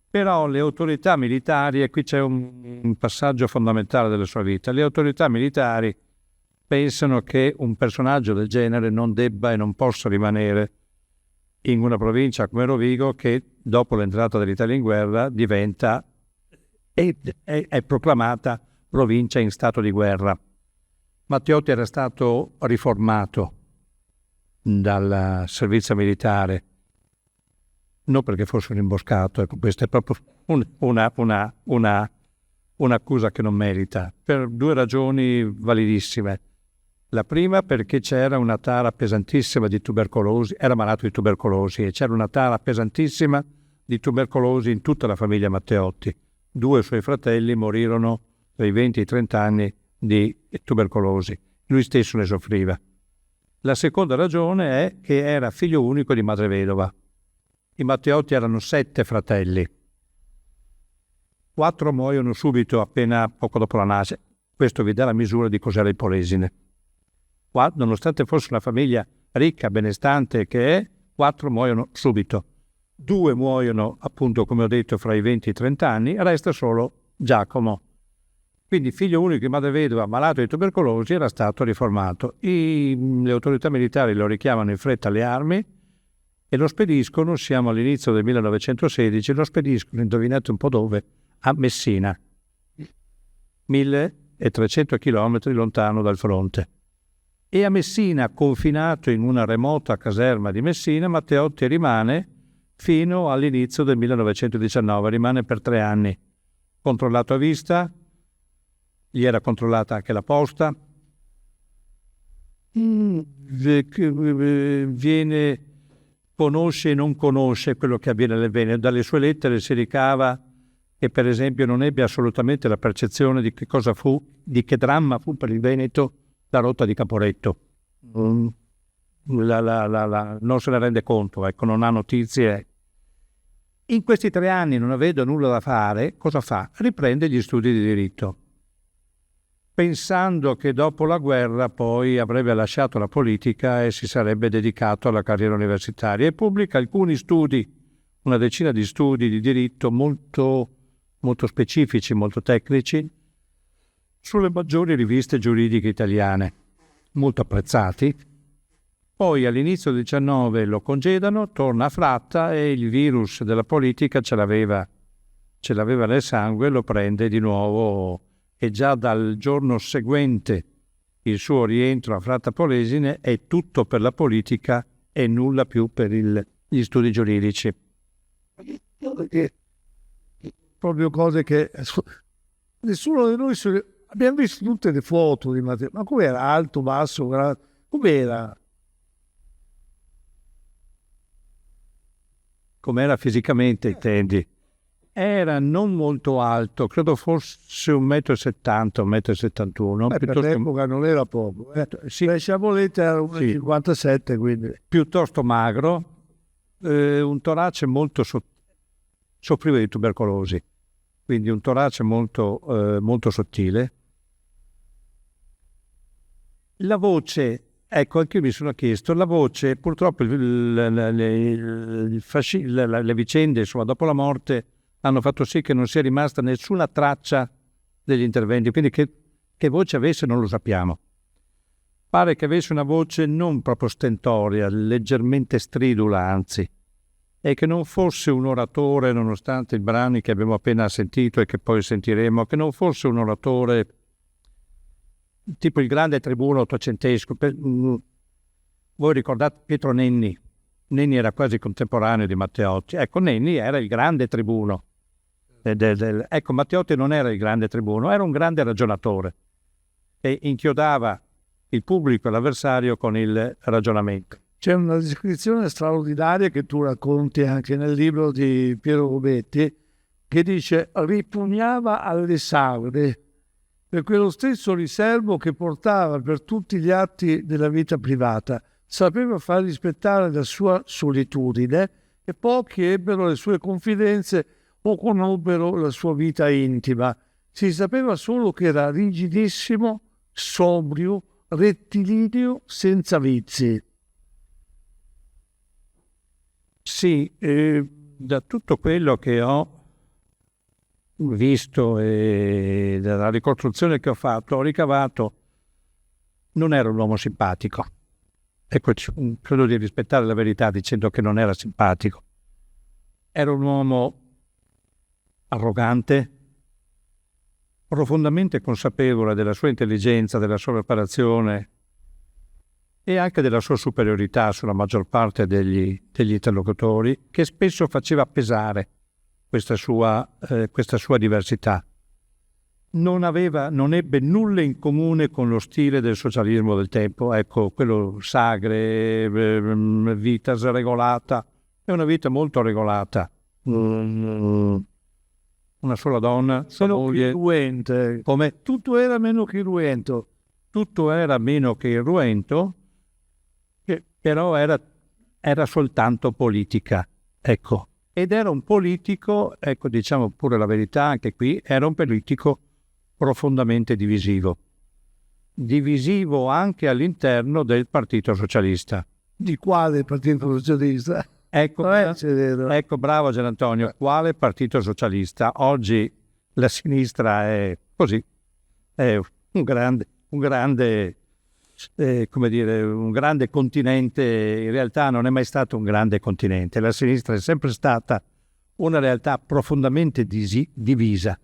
Però le autorità militari, e qui c'è un passaggio fondamentale della sua vita, le autorità militari pensano che un personaggio del genere non debba e non possa rimanere in una provincia come Rovigo, che dopo l'entrata dell'Italia in guerra diventa è proclamata provincia in stato di guerra. Matteotti era stato riformato dal servizio militare, non perché fosse un imboscato, ecco, questa è proprio un'accusa che non merita, per 2 ragioni validissime. La prima perché c'era una tara pesantissima di tubercolosi, era malato di tubercolosi e c'era una tara pesantissima di tubercolosi in tutta la famiglia Matteotti. 2 suoi fratelli morirono tra i 20 e i 30 anni di tubercolosi, lui stesso ne soffriva. La seconda ragione è che era figlio unico di madre vedova. I Matteotti erano 7 fratelli. 4 muoiono subito appena poco dopo la nascita. Questo vi dà la misura di cos'era il Polesine. Nonostante fosse una famiglia ricca, benestante che è, 4 muoiono subito. 2 muoiono, appunto, come ho detto, fra i 20 e i 30 anni, resta solo Giacomo. Quindi figlio unico di madre vedova, malato di tubercolosi, era stato riformato. Le autorità militari lo richiamano in fretta alle armi e lo spediscono, siamo all'inizio del 1916, lo spediscono, indovinate un po' dove, a Messina, 1300 chilometri lontano dal fronte. E a Messina, confinato in una remota caserma di Messina, Matteotti rimane fino all'inizio del 1919, rimane per 3 anni, controllato a vista, gli era controllata anche la posta, conosce e non conosce quello che avviene nel Veneto. Dalle sue lettere si ricava che, per esempio, non ebbe assolutamente la percezione di che cosa fu, di che dramma fu per il Veneto la rotta di Caporetto. Non se ne rende conto, ecco, non ha notizie. In questi 3 anni, non avendo nulla da fare, cosa fa? Riprende gli studi di diritto, pensando che dopo la guerra poi avrebbe lasciato la politica e si sarebbe dedicato alla carriera universitaria, e pubblica alcuni studi, una decina di studi di diritto molto, molto specifici, molto tecnici, sulle maggiori riviste giuridiche italiane, molto apprezzati. Poi all'inizio del 19 lo congedano, torna a Fratta e il virus della politica ce l'aveva nel sangue, lo prende di nuovo, e già dal giorno seguente il suo rientro a Fratta Polesine è tutto per la politica e nulla più per gli studi giuridici. Proprio cose che nessuno di noi abbiamo visto tutte le foto di Matteo, ma com'era? Alto, basso, com'era? Com'era fisicamente, intendi? Era non molto alto, credo fosse 1,70 m, 1,71 m. Per l'epoca non era poco. Sì. Le Sciabolette era 1,57 m, quindi. Piuttosto magro, un torace molto soffriva di tubercolosi, quindi un torace molto, molto sottile. La voce, ecco, anche io mi sono chiesto, la voce, purtroppo le vicende, insomma, dopo la morte, hanno fatto sì che non sia rimasta nessuna traccia degli interventi, quindi che voce avesse non lo sappiamo. Pare che avesse una voce non proprio stentoria, leggermente stridula anzi, e che non fosse un oratore, nonostante i brani che abbiamo appena sentito e che poi sentiremo, che non fosse un oratore tipo il grande tribuno ottocentesco. Voi ricordate Pietro Nenni? Nenni era quasi contemporaneo di Matteotti. Ecco, Nenni era il grande tribuno. Ecco, Matteotti non era il grande tribuno, era un grande ragionatore e inchiodava il pubblico e l'avversario con il ragionamento. C'è una descrizione straordinaria che tu racconti anche nel libro di Piero Gobetti, che dice: ripugnava alle sagre per quello stesso riservo che portava per tutti gli atti della vita privata, sapeva far rispettare la sua solitudine e pochi ebbero le sue confidenze o conobbero la sua vita intima. Si sapeva solo che era rigidissimo, sobrio, rettilineo, senza vizi. Sì, da tutto quello che ho visto e dalla ricostruzione che ho fatto, ho ricavato non era un uomo simpatico. Ecco, credo di rispettare la verità dicendo che non era simpatico. Era un uomo arrogante, profondamente consapevole della sua intelligenza, della sua preparazione e anche della sua superiorità sulla maggior parte degli interlocutori, che spesso faceva pesare questa sua diversità. Non ebbe nulla in comune con lo stile del socialismo del tempo, ecco, quello sagre, vita sregolata, è una vita molto regolata. Una sola donna, sua moglie. Irruente. Come? Tutto era meno che irruento. Tutto era meno che irruento, che però era soltanto politica, ecco. Ed era un politico, ecco, diciamo pure la verità anche qui, era un politico profondamente divisivo. Divisivo anche all'interno del Partito Socialista. Di quale Partito Socialista? Ecco, Vero. ecco, bravo Gian Antonio, quale Partito Socialista? Oggi la sinistra è così, è un grande, come dire, un grande continente. In realtà non è mai stato un grande continente. La sinistra è sempre stata una realtà profondamente divisa.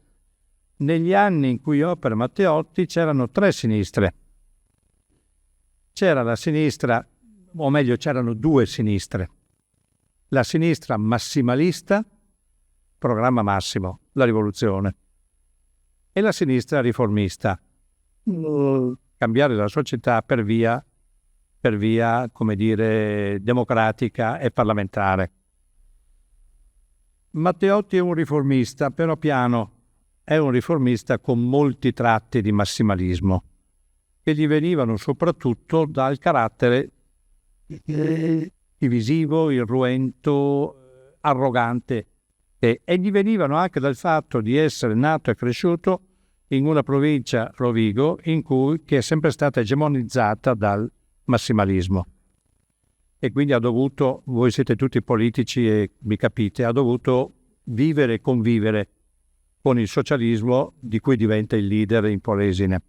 Negli anni in cui opera Matteotti c'erano tre sinistre. C'era la sinistra, o meglio c'erano due sinistre. La sinistra massimalista, programma massimo, la rivoluzione, e la sinistra riformista, cambiare la società per via, come dire, democratica e parlamentare. Matteotti è un riformista, però piano, è un riformista con molti tratti di massimalismo, che gli venivano soprattutto dal carattere divisivo, irruento, arrogante, e gli venivano anche dal fatto di essere nato e cresciuto in una provincia, Rovigo, che è sempre stata egemonizzata dal massimalismo. E quindi ha dovuto, voi siete tutti politici e mi capite, ha dovuto vivere e convivere con il socialismo di cui diventa il leader in Polesine.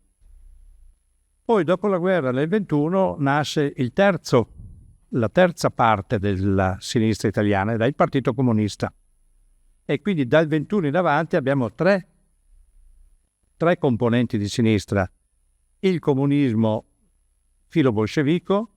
Poi dopo la guerra nel 21 nasce la terza parte della sinistra italiana, ed è il Partito Comunista. E quindi dal 21 in avanti abbiamo tre componenti di sinistra: il comunismo filo-bolscevico,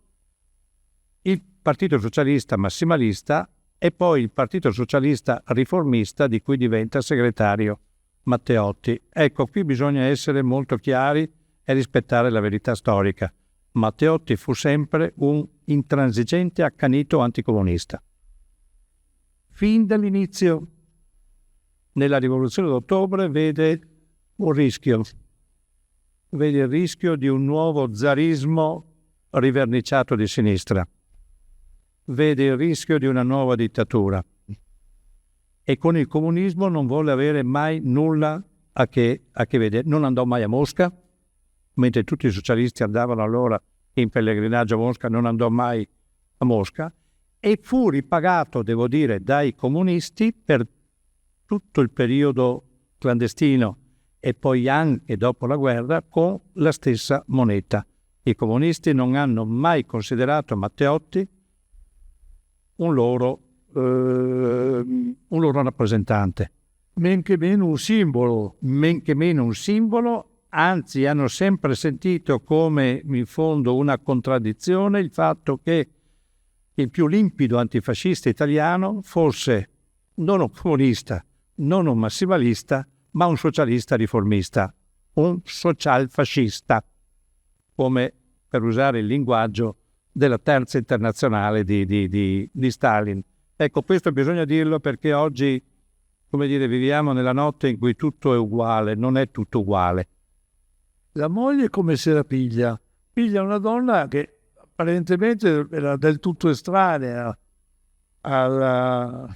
il Partito Socialista massimalista e poi il Partito Socialista riformista di cui diventa segretario Matteotti. Ecco, qui bisogna essere molto chiari e rispettare la verità storica. Matteotti fu sempre un intransigente accanito anticomunista. Fin dall'inizio, nella rivoluzione d'ottobre, vede un rischio. Vede il rischio di un nuovo zarismo riverniciato di sinistra. Vede il rischio di una nuova dittatura. E con il comunismo non vuole avere mai nulla a che vedere. Non andò mai a Mosca, mentre tutti i socialisti andavano allora in pellegrinaggio a Mosca, non andò mai a Mosca, e fu ripagato, devo dire, dai comunisti per tutto il periodo clandestino e poi anche dopo la guerra con la stessa moneta. I comunisti non hanno mai considerato Matteotti un loro rappresentante. Men che meno un simbolo, anzi hanno sempre sentito come in fondo una contraddizione il fatto che il più limpido antifascista italiano fosse non un comunista, non un massimalista, ma un socialista riformista, un socialfascista, come per usare il linguaggio della terza internazionale di Stalin. Ecco, questo bisogna dirlo perché oggi, come dire, viviamo nella notte in cui tutto è uguale, non è tutto uguale. La moglie come se la piglia? Piglia una donna che apparentemente era del tutto estranea ai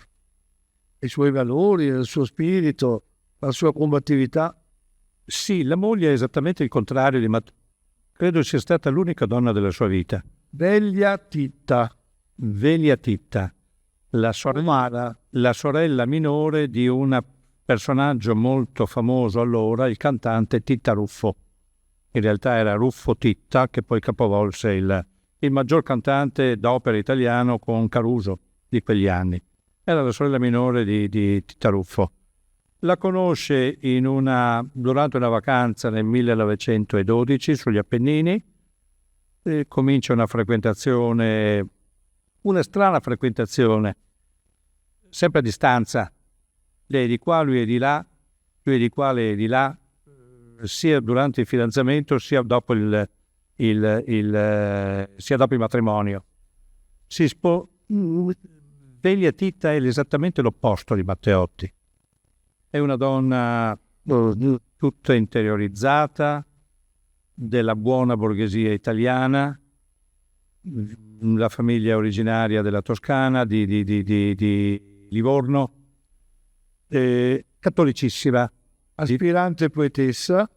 suoi valori, al suo spirito, alla sua combattività. Sì, la moglie è esattamente il contrario di Matteotti. Credo sia stata l'unica donna della sua vita. Velia Titta, la sorella minore di un personaggio molto famoso allora, il cantante Titta Ruffo. In realtà era Ruffo Titta, che poi capovolse il maggior cantante d'opera italiano con Caruso di quegli anni. Era la sorella minore di Titta Ruffo. La conosce durante una vacanza nel 1912 sugli Appennini, e comincia una strana frequentazione, sempre a distanza, lei di qua, lui è di là, lui è di qua, lei è di là, sia durante il fidanzamento sia dopo il matrimonio. Velia Titta è esattamente l'opposto di Matteotti. È una donna tutta interiorizzata, della buona borghesia italiana, la famiglia originaria della Toscana, di Livorno, cattolicissima. aspirante poetessa,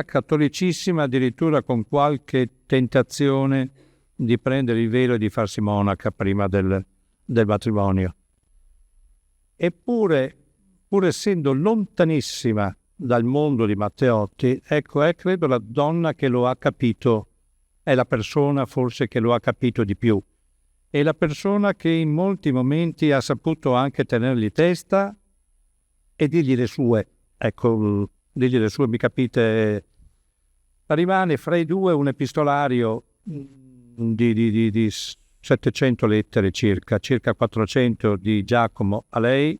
Cattolicissima, addirittura con qualche tentazione di prendere il velo e di farsi monaca prima del matrimonio. Eppure, pur essendo lontanissima dal mondo di Matteotti, ecco, è credo la donna che lo ha capito, è la persona forse che lo ha capito di più, è la persona che in molti momenti ha saputo anche tenergli testa e dirgli le sue, ecco, dirgli le sue, mi capite? Rimane fra i due un epistolario di 700 lettere circa 400 di Giacomo a lei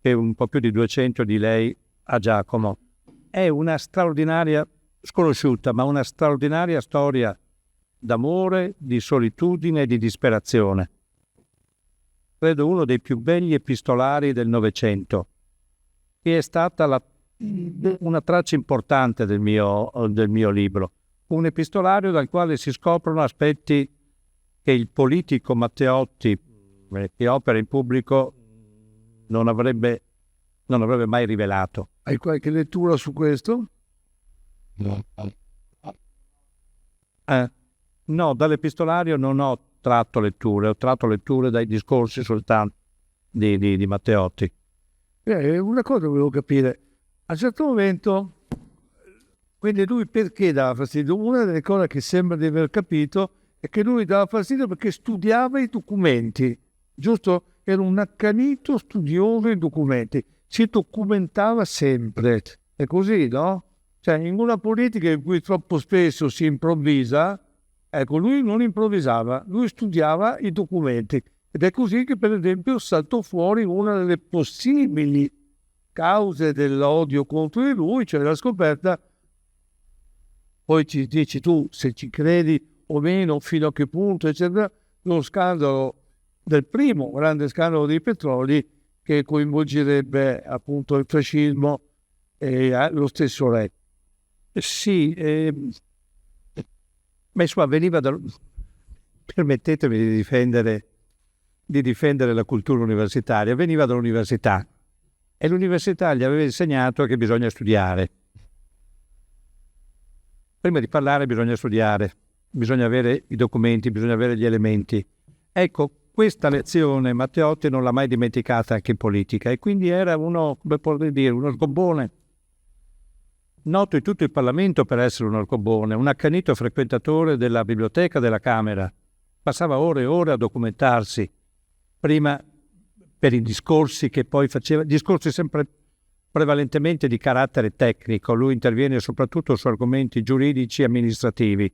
e un po' più di 200 di lei a Giacomo. È una straordinaria, sconosciuta, ma una straordinaria storia d'amore, di solitudine e di disperazione. Credo uno dei più belli epistolari del Novecento, che è stata una traccia importante del mio libro. Un epistolario dal quale si scoprono aspetti che il politico Matteotti, che opera in pubblico, non avrebbe mai rivelato. Hai qualche lettura su questo? No, dall'epistolario non ho tratto letture, ho tratto letture dai discorsi soltanto di Matteotti. Una cosa volevo capire, a un certo momento, quindi lui perché dava fastidio? Una delle cose che sembra di aver capito è che lui dava fastidio perché studiava i documenti, giusto? Era un accanito studioso dei documenti, si documentava sempre, è così, no? Cioè in una politica in cui troppo spesso si improvvisa, ecco, lui non improvvisava, lui studiava i documenti ed è così che per esempio saltò fuori una delle possibili cause dell'odio contro di lui, cioè la scoperta, poi ci dici tu se ci credi o meno, fino a che punto, eccetera, lo scandalo del primo grande scandalo dei petroli che coinvolgerebbe appunto il fascismo e lo stesso re. Sì, ma insomma veniva permettetemi di difendere la cultura universitaria, veniva dall'università e l'università gli aveva insegnato che bisogna studiare. Prima di parlare bisogna studiare, bisogna avere i documenti, bisogna avere gli elementi. Ecco, questa lezione Matteotti non l'ha mai dimenticata anche in politica e quindi era uno, come potrei dire, uno sgobbone. Noto in tutto il Parlamento per essere un orcobone, un accanito frequentatore della biblioteca della Camera. Passava ore e ore a documentarsi, prima per i discorsi che poi faceva, discorsi sempre prevalentemente di carattere tecnico. Lui interviene soprattutto su argomenti giuridici e amministrativi,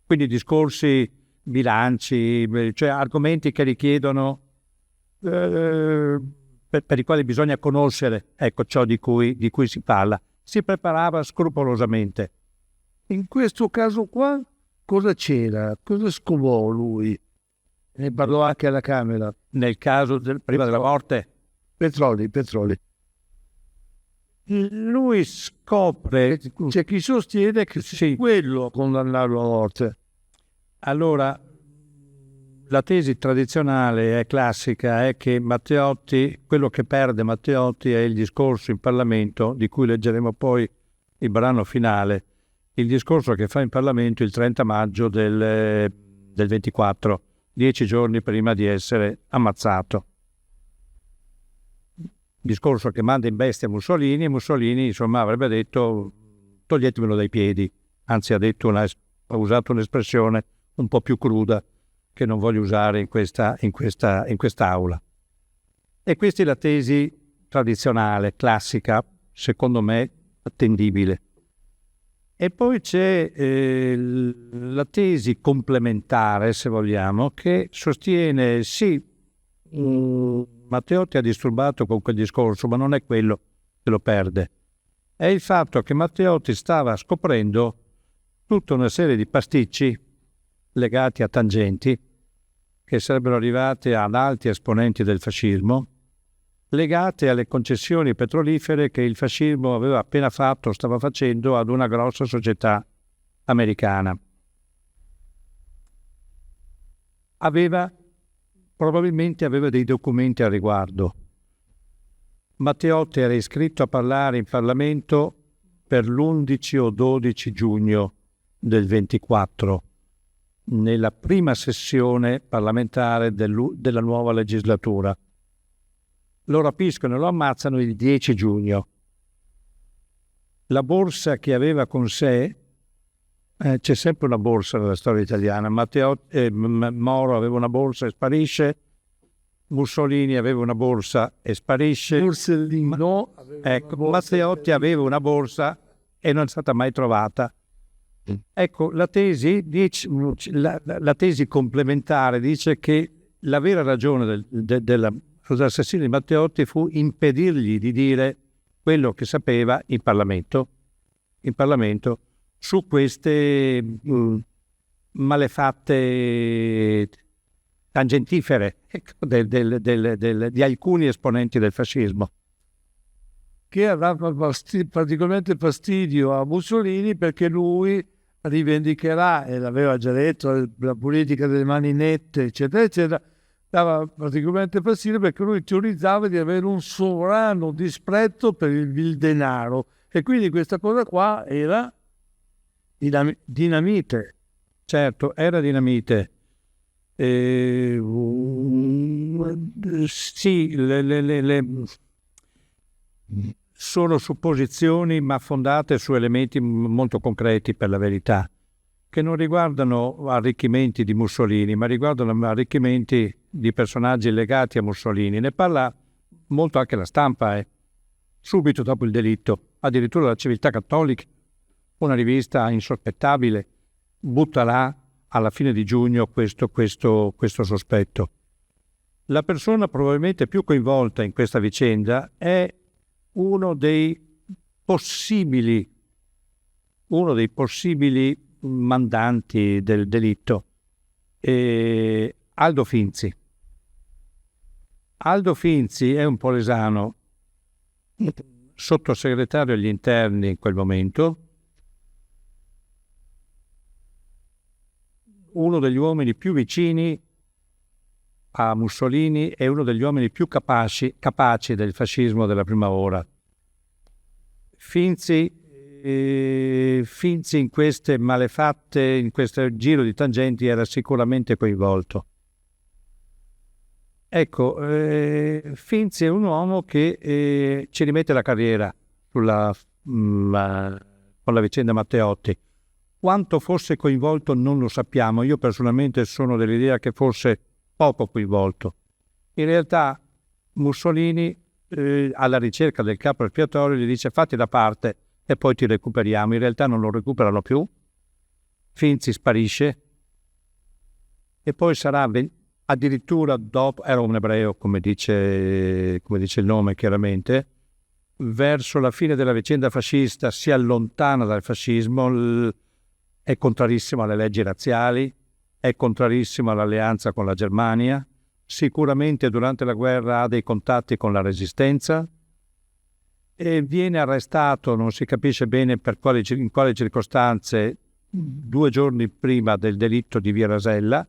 quindi discorsi, bilanci, cioè argomenti che richiedono, per i quali bisogna conoscere, ecco, ciò di cui si parla. Si preparava scrupolosamente. In questo caso qua cosa c'era? Cosa scovò lui? Ne parlò anche alla Camera. Nel caso prima della morte? Petroli. Lui scopre... C'è chi sostiene che sia quello a condannarlo a morte. Allora, la tesi tradizionale è classica, è che Matteotti, quello che perde Matteotti è il discorso in Parlamento, di cui leggeremo poi il brano finale, il discorso che fa in Parlamento il 30 maggio del 24, 10 giorni prima di essere ammazzato. Discorso che manda in bestia Mussolini, e Mussolini insomma avrebbe detto toglietemelo dai piedi, anzi ha usato un'espressione un po' più cruda, che non voglio usare in quest'aula. E questa è la tesi tradizionale, classica, secondo me attendibile. E poi c'è la tesi complementare, se vogliamo, che sostiene sì, Matteotti ha disturbato con quel discorso, ma non è quello che lo perde. È il fatto che Matteotti stava scoprendo tutta una serie di pasticci legati a tangenti che sarebbero arrivate ad alti esponenti del fascismo, legate alle concessioni petrolifere che il fascismo aveva appena fatto, stava facendo ad una grossa società americana. Probabilmente aveva dei documenti al riguardo. Matteotti era iscritto a parlare in Parlamento per l'11 o 12 giugno del 24. nella prima sessione parlamentare della nuova legislatura. Lo rapiscono e lo ammazzano il 10 giugno. La borsa che aveva con sé, c'è sempre una borsa nella storia italiana, Moro aveva una borsa e sparisce, Mussolini aveva una borsa e sparisce, Borsellino Matteotti aveva una borsa e non è stata mai trovata. Ecco, la tesi complementare dice che la vera ragione dell'assassinio di Matteotti fu impedirgli di dire quello che sapeva in Parlamento su queste malefatte tangentifere di alcuni esponenti del fascismo. che dava praticamente fastidio a Mussolini, perché lui rivendicherà, e l'aveva già detto, la politica delle mani nette, eccetera, eccetera, dava praticamente fastidio perché lui teorizzava di avere un sovrano disprezzo per il denaro, e quindi questa cosa qua era dinamite. Certo, era dinamite. Sì, sono supposizioni ma fondate su elementi molto concreti, per la verità, che non riguardano arricchimenti di Mussolini, ma riguardano arricchimenti di personaggi legati a Mussolini. Ne parla molto anche la stampa, subito dopo il delitto. Addirittura la Civiltà Cattolica, una rivista insospettabile, butta là alla fine di giugno questo sospetto. La persona probabilmente più coinvolta in questa vicenda è uno dei possibili mandanti del delitto, Aldo Finzi. Aldo Finzi è un polesano, sottosegretario agli interni in quel momento, uno degli uomini più vicini a Mussolini e uno degli uomini più capaci del fascismo della prima ora. Finzi in queste malefatte, in questo giro di tangenti, era sicuramente coinvolto. Ecco, Finzi è un uomo che ci rimette la carriera con la vicenda Matteotti. Quanto fosse coinvolto non lo sappiamo. Io personalmente sono dell'idea che fosse poco coinvolto. In realtà Mussolini, alla ricerca del capo espiatorio, gli dice: fatti da parte e poi ti recuperiamo. In realtà non lo recuperano più. Finzi sparisce e poi sarà addirittura dopo, era un ebreo, come dice il nome chiaramente, verso la fine della vicenda fascista si allontana dal fascismo, è contrarissimo alle leggi razziali, è contrarissimo all'alleanza con la Germania, sicuramente durante la guerra ha dei contatti con la Resistenza e viene arrestato, non si capisce bene in quali circostanze, 2 giorni prima del delitto di Via Rasella,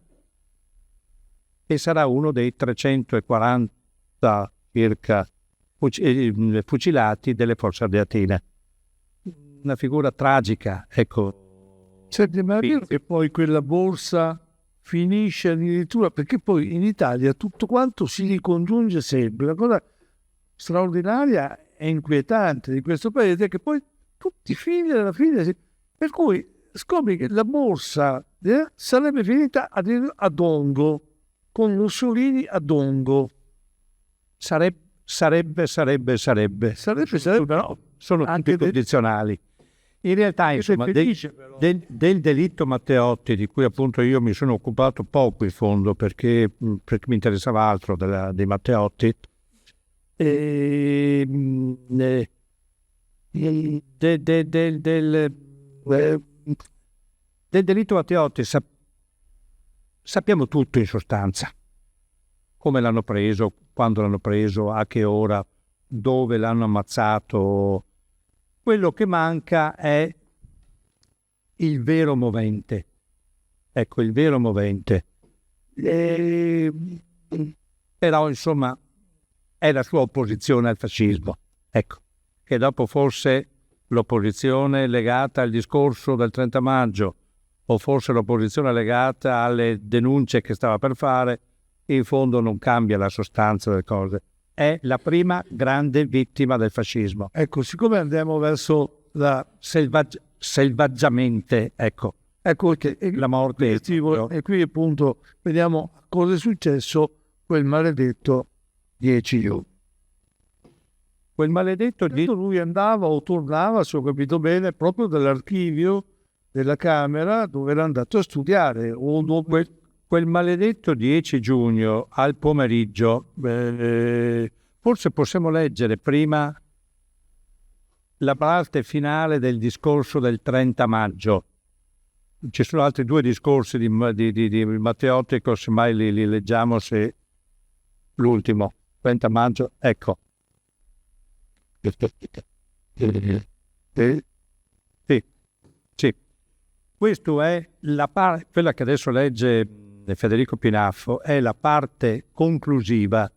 e sarà uno dei 340 circa fucilati delle forze ardeatine. Una figura tragica, ecco. Senti, ma è vero che poi quella borsa finisce addirittura, perché poi in Italia tutto quanto si ricongiunge sempre. La cosa straordinaria e inquietante di questo paese è che poi tutti fine alla fine, per cui scopri che la borsa sarebbe finita a Dongo, con Mussolini a Dongo. Sarebbe, però sono tutti condizionali. In realtà, insomma, del delitto Matteotti, di cui appunto io mi sono occupato poco in fondo perché mi interessava altro dei Matteotti, del delitto Matteotti sappiamo tutto in sostanza. Come l'hanno preso, quando l'hanno preso, a che ora, dove l'hanno ammazzato. Quello che manca è il vero movente. Ecco, il vero movente. Però, insomma, è la sua opposizione al fascismo. Ecco, che dopo forse l'opposizione legata al discorso del 30 maggio o forse l'opposizione legata alle denunce che stava per fare, in fondo non cambia la sostanza delle cose. È la prima grande vittima del fascismo. Ecco, siccome andiamo verso la Selvaggiamente, ecco che la morte. e qui appunto vediamo cosa è successo quel maledetto 10 giugno. Quel maledetto Lui andava o tornava, se ho capito bene, proprio dall'archivio della Camera dove era andato a studiare. Quel maledetto 10 giugno al pomeriggio, forse possiamo leggere prima la parte finale del discorso del 30 maggio. Ci sono altri due discorsi di Matteotti, semmai li leggiamo, se l'ultimo, 30 maggio, ecco. Sì. Questo è la parte, quella che adesso legge Federico Pinaffo, è la parte conclusiva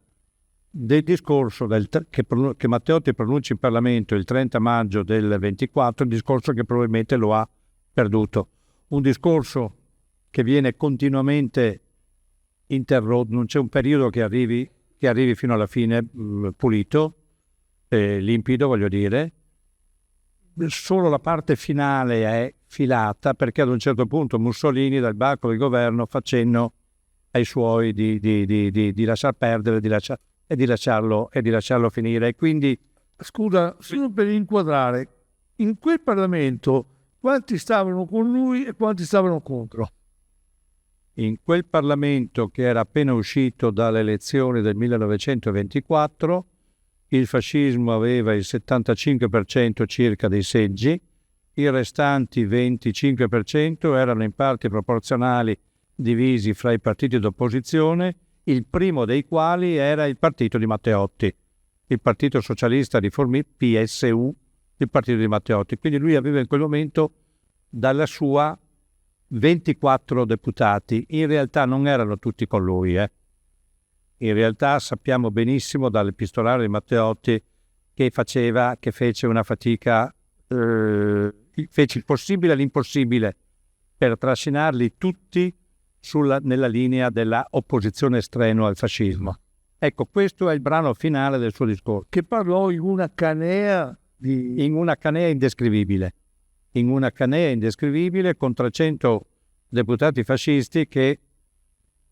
del discorso che Matteotti pronuncia in Parlamento il 30 maggio del 24, il discorso che probabilmente lo ha perduto. Un discorso che viene continuamente interrotto, non c'è un periodo che arrivi fino alla fine pulito, limpido, voglio dire. Solo la parte finale è filata, perché ad un certo punto Mussolini dal banco del governo fa cenno ai suoi di lasciar perdere e di lasciarlo finire. E quindi, scusa, solo per inquadrare, in quel Parlamento quanti stavano con lui e quanti stavano contro? In quel Parlamento, che era appena uscito dalle elezioni del 1924, il fascismo aveva il 75% circa dei seggi, i restanti 25% erano in parti proporzionali divisi fra i partiti d'opposizione, il primo dei quali era il partito di Matteotti, il Partito Socialista Riformista, PSU, il partito di Matteotti. Quindi lui aveva in quel momento dalla sua 24 deputati. In realtà non erano tutti con lui. In realtà sappiamo benissimo dall'epistolare di Matteotti che fece una fatica, fece il possibile e l'impossibile per trascinarli tutti nella linea della opposizione strenua al fascismo. Ecco, questo è il brano finale del suo discorso. Che parlò in una canea indescrivibile. In una canea indescrivibile con 300 deputati fascisti che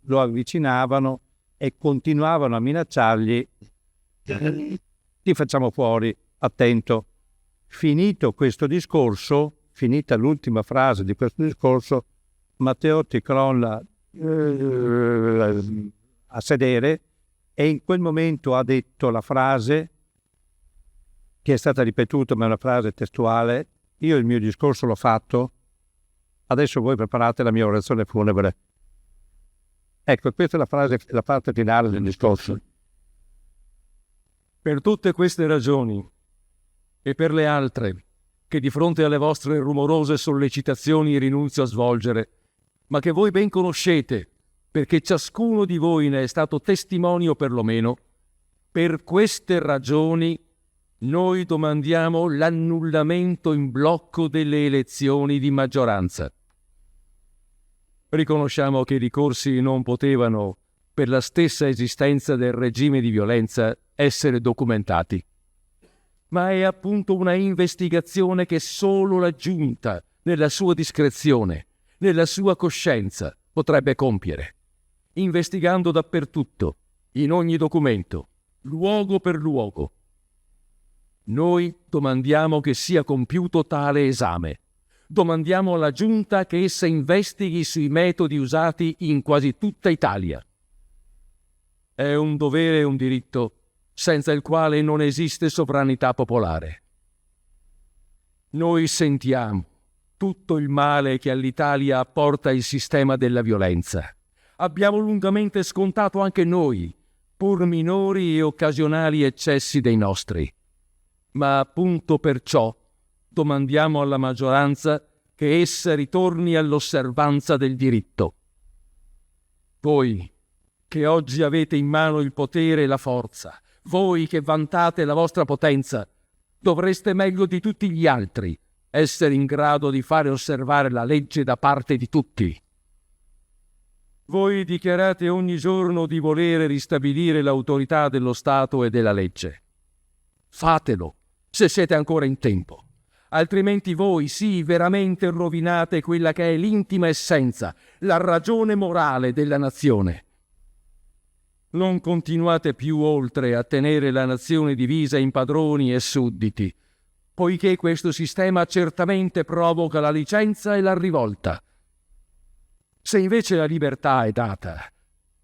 lo avvicinavano e continuavano a minacciargli: ti facciamo fuori, attento. Finito questo discorso, finita l'ultima frase di questo discorso, Matteotti crolla a sedere e in quel momento ha detto la frase che è stata ripetuta, ma è una frase testuale: io il mio discorso l'ho fatto, adesso voi preparate la mia orazione funebre. Ecco, questa è la frase, la parte finale del discorso. Per tutte queste ragioni e per le altre che di fronte alle vostre rumorose sollecitazioni rinunzio a svolgere, ma che voi ben conoscete, perché ciascuno di voi ne è stato testimonio perlomeno, per queste ragioni noi domandiamo l'annullamento in blocco delle elezioni di maggioranza. Riconosciamo che i ricorsi non potevano, per la stessa esistenza del regime di violenza, essere documentati. Ma è appunto una investigazione che solo la Giunta, nella sua discrezione, nella sua coscienza, potrebbe compiere, investigando dappertutto, in ogni documento, luogo per luogo. Noi domandiamo che sia compiuto tale esame. Domandiamo alla Giunta che essa investighi sui metodi usati in quasi tutta Italia. È un dovere e un diritto senza il quale non esiste sovranità popolare. Noi sentiamo tutto il male che all'Italia apporta il sistema della violenza. Abbiamo lungamente scontato anche noi, pur minori e occasionali eccessi dei nostri. Ma appunto perciò domandiamo alla maggioranza che essa ritorni all'osservanza del diritto. Voi, che oggi avete in mano il potere e la forza, voi che vantate la vostra potenza, dovreste meglio di tutti gli altri essere in grado di fare osservare la legge da parte di tutti. Voi dichiarate ogni giorno di volere ristabilire l'autorità dello Stato e della legge. Fatelo, se siete ancora in tempo. Altrimenti voi, sì, veramente rovinate quella che è l'intima essenza, la ragione morale della nazione. Non continuate più oltre a tenere la nazione divisa in padroni e sudditi, poiché questo sistema certamente provoca la licenza e la rivolta. Se invece la libertà è data,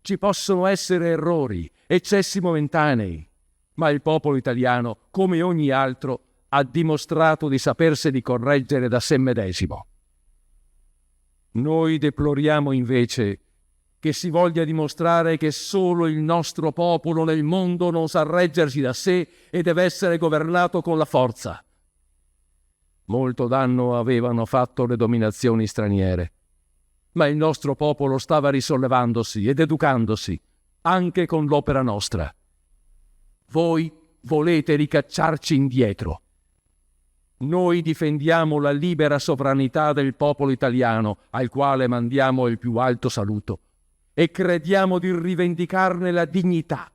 ci possono essere errori, eccessi momentanei, ma il popolo italiano, come ogni altro, ha dimostrato di saperseli correggere da sé medesimo. Noi deploriamo invece che si voglia dimostrare che solo il nostro popolo nel mondo non sa reggersi da sé e deve essere governato con la forza. Molto danno avevano fatto le dominazioni straniere, ma il nostro popolo stava risollevandosi ed educandosi, anche con l'opera nostra. Voi volete ricacciarci indietro. Noi difendiamo la libera sovranità del popolo italiano, al quale mandiamo il più alto saluto, e crediamo di rivendicarne la dignità,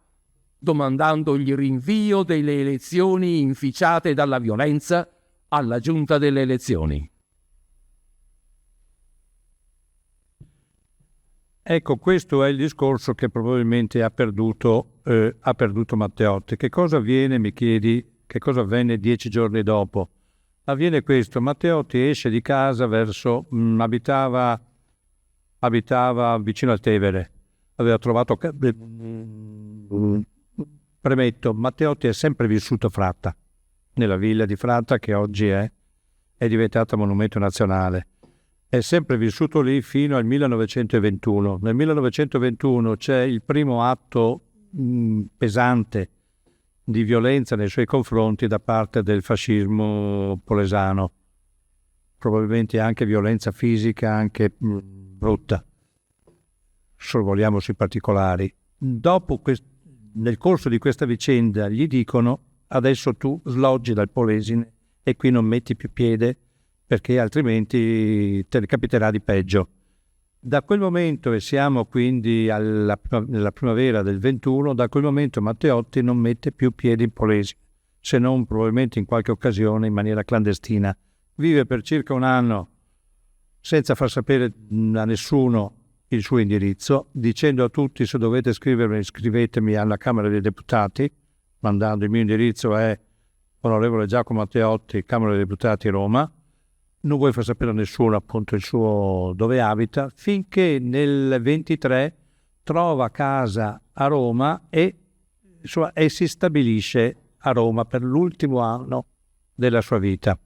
domandando il rinvio delle elezioni inficiate dalla violenza alla giunta delle elezioni. Ecco, questo è il discorso che probabilmente ha perduto Matteotti. Che cosa avviene, mi chiedi, che cosa avvenne 10 giorni dopo? Avviene questo: Matteotti esce di casa abitava vicino al Tevere, aveva trovato... Premetto, Matteotti è sempre vissuto a Fratta, nella villa di Fratta che oggi è diventata monumento nazionale. È sempre vissuto lì fino al 1921. Nel 1921 c'è il primo atto pesante di violenza nei suoi confronti da parte del fascismo polesano, probabilmente anche violenza fisica, anche brutta. Sorvoliamo sui particolari. Nel corso di questa vicenda gli dicono: adesso tu sloggi dal Polesine e qui non metti più piede, perché altrimenti te ne capiterà di peggio. Da quel momento, e siamo quindi nella primavera del 21, da quel momento Matteotti non mette più piedi in Polesine, se non probabilmente in qualche occasione in maniera clandestina. Vive per circa un anno senza far sapere a nessuno il suo indirizzo, dicendo a tutti: se dovete scrivermi, scrivetemi alla Camera dei Deputati, mandando il mio indirizzo è Onorevole Giacomo Matteotti, Camera dei Deputati, Roma. Non vuole far sapere a nessuno appunto il suo dove abita, finché nel 23 trova casa a Roma e si stabilisce a Roma per l'ultimo anno della sua vita,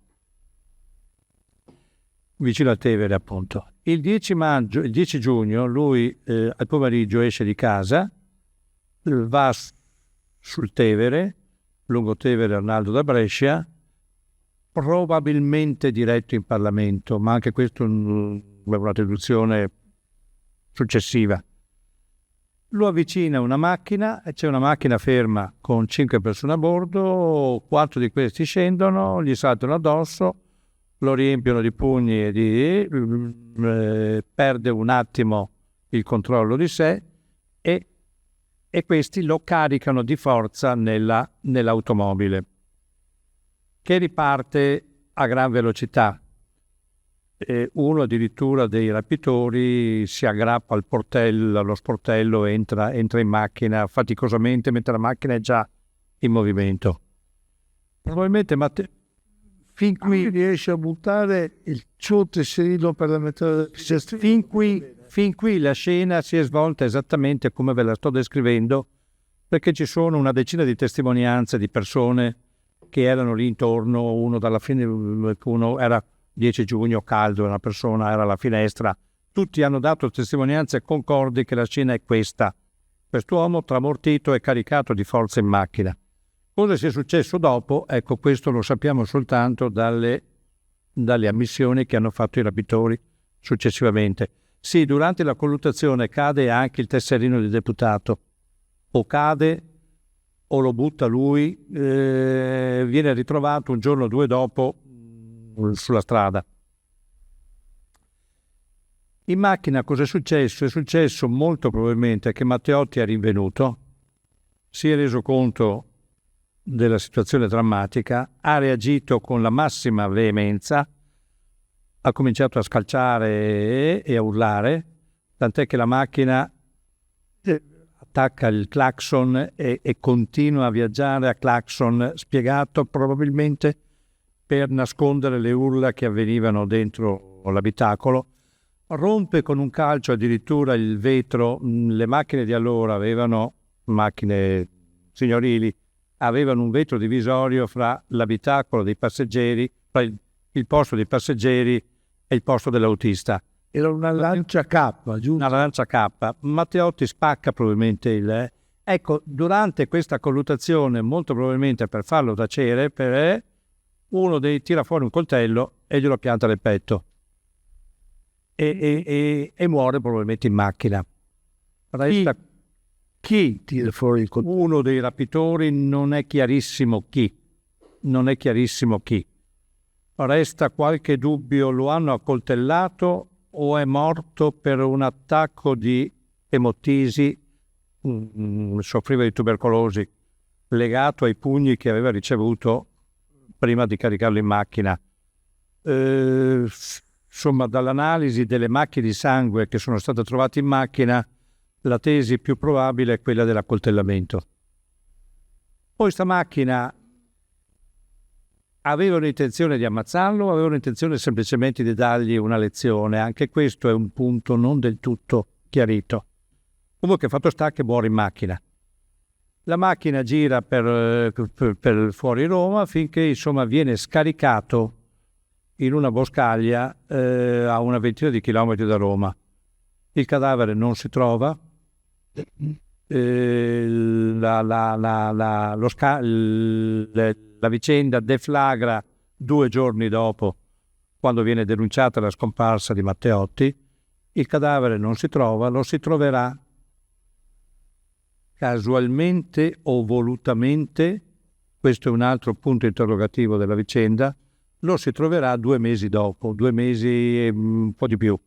vicino a Tevere appunto. Il 10 giugno lui al pomeriggio esce di casa, va sul Tevere, lungo Tevere Arnaldo da Brescia, probabilmente diretto in Parlamento, ma anche questo è una traduzione successiva. Lo avvicina una macchina e c'è una macchina ferma con 5 persone a bordo, 4 di questi scendono, gli saltano addosso, lo riempiono di pugni e perde un attimo il controllo di sé e questi lo caricano di forza nell'automobile, che riparte a gran velocità. Uno addirittura dei rapitori si aggrappa allo sportello, entra in macchina faticosamente mentre la macchina è già in movimento. Probabilmente fin qui riesce a buttare il suo tesserino per la metà. Fin qui la scena si è svolta esattamente come ve la sto descrivendo, perché ci sono una decina di testimonianze di persone che erano lì intorno. Uno era 10 giugno, caldo, una persona era alla finestra. Tutti hanno dato testimonianze concordi che la scena è questa: quest'uomo tramortito e caricato di forza in macchina. Cosa sia successo dopo? Ecco, questo lo sappiamo soltanto dalle ammissioni che hanno fatto i rapitori successivamente. Sì, durante la colluttazione cade anche il tesserino di deputato, o cade o lo butta lui, viene ritrovato un giorno o due dopo sulla strada. In macchina cosa è successo? È successo molto probabilmente che Matteotti è rinvenuto, si è reso conto della situazione drammatica, ha reagito con la massima veemenza, ha cominciato a scalciare e a urlare, tant'è che la macchina attacca il clacson e continua a viaggiare a clacson spiegato probabilmente per nascondere le urla che avvenivano dentro l'abitacolo. Rompe con un calcio addirittura il vetro. Le macchine di allora avevano, macchine signorili, avevano un vetro divisorio fra l'abitacolo dei passeggeri, fra il posto dei passeggeri e il posto dell'autista. Era una Lancia K, giusto? Una Lancia K. Matteotti spacca probabilmente il... Ecco, durante questa colluttazione, molto probabilmente per farlo tacere, uno dei tira fuori un coltello e glielo pianta nel petto. E muore probabilmente in macchina. Resta Chi tira fuori il coltello? uno dei rapitori, non è chiarissimo chi. Resta qualche dubbio, lo hanno accoltellato o è morto per un attacco di emotisi, soffriva di tubercolosi, legato ai pugni che aveva ricevuto prima di caricarlo in macchina. Insomma, dall'analisi delle macchie di sangue che sono state trovate in macchina, la tesi più probabile è quella dell'accoltellamento. Poi sta macchina avevano intenzione di ammazzarlo, avevano intenzione semplicemente di dargli una lezione. Anche questo è un punto non del tutto chiarito. Comunque fatto sta che muore in macchina. La macchina gira per fuori Roma finché insomma viene scaricato in una boscaglia a una ventina di chilometri da Roma. Il cadavere non si trova. La vicenda deflagra 2 giorni dopo, quando viene denunciata la scomparsa di Matteotti. Il cadavere non si trova, lo si troverà casualmente o volutamente, questo è un altro punto interrogativo della vicenda, lo si troverà 2 mesi dopo, 2 mesi e un po' di più,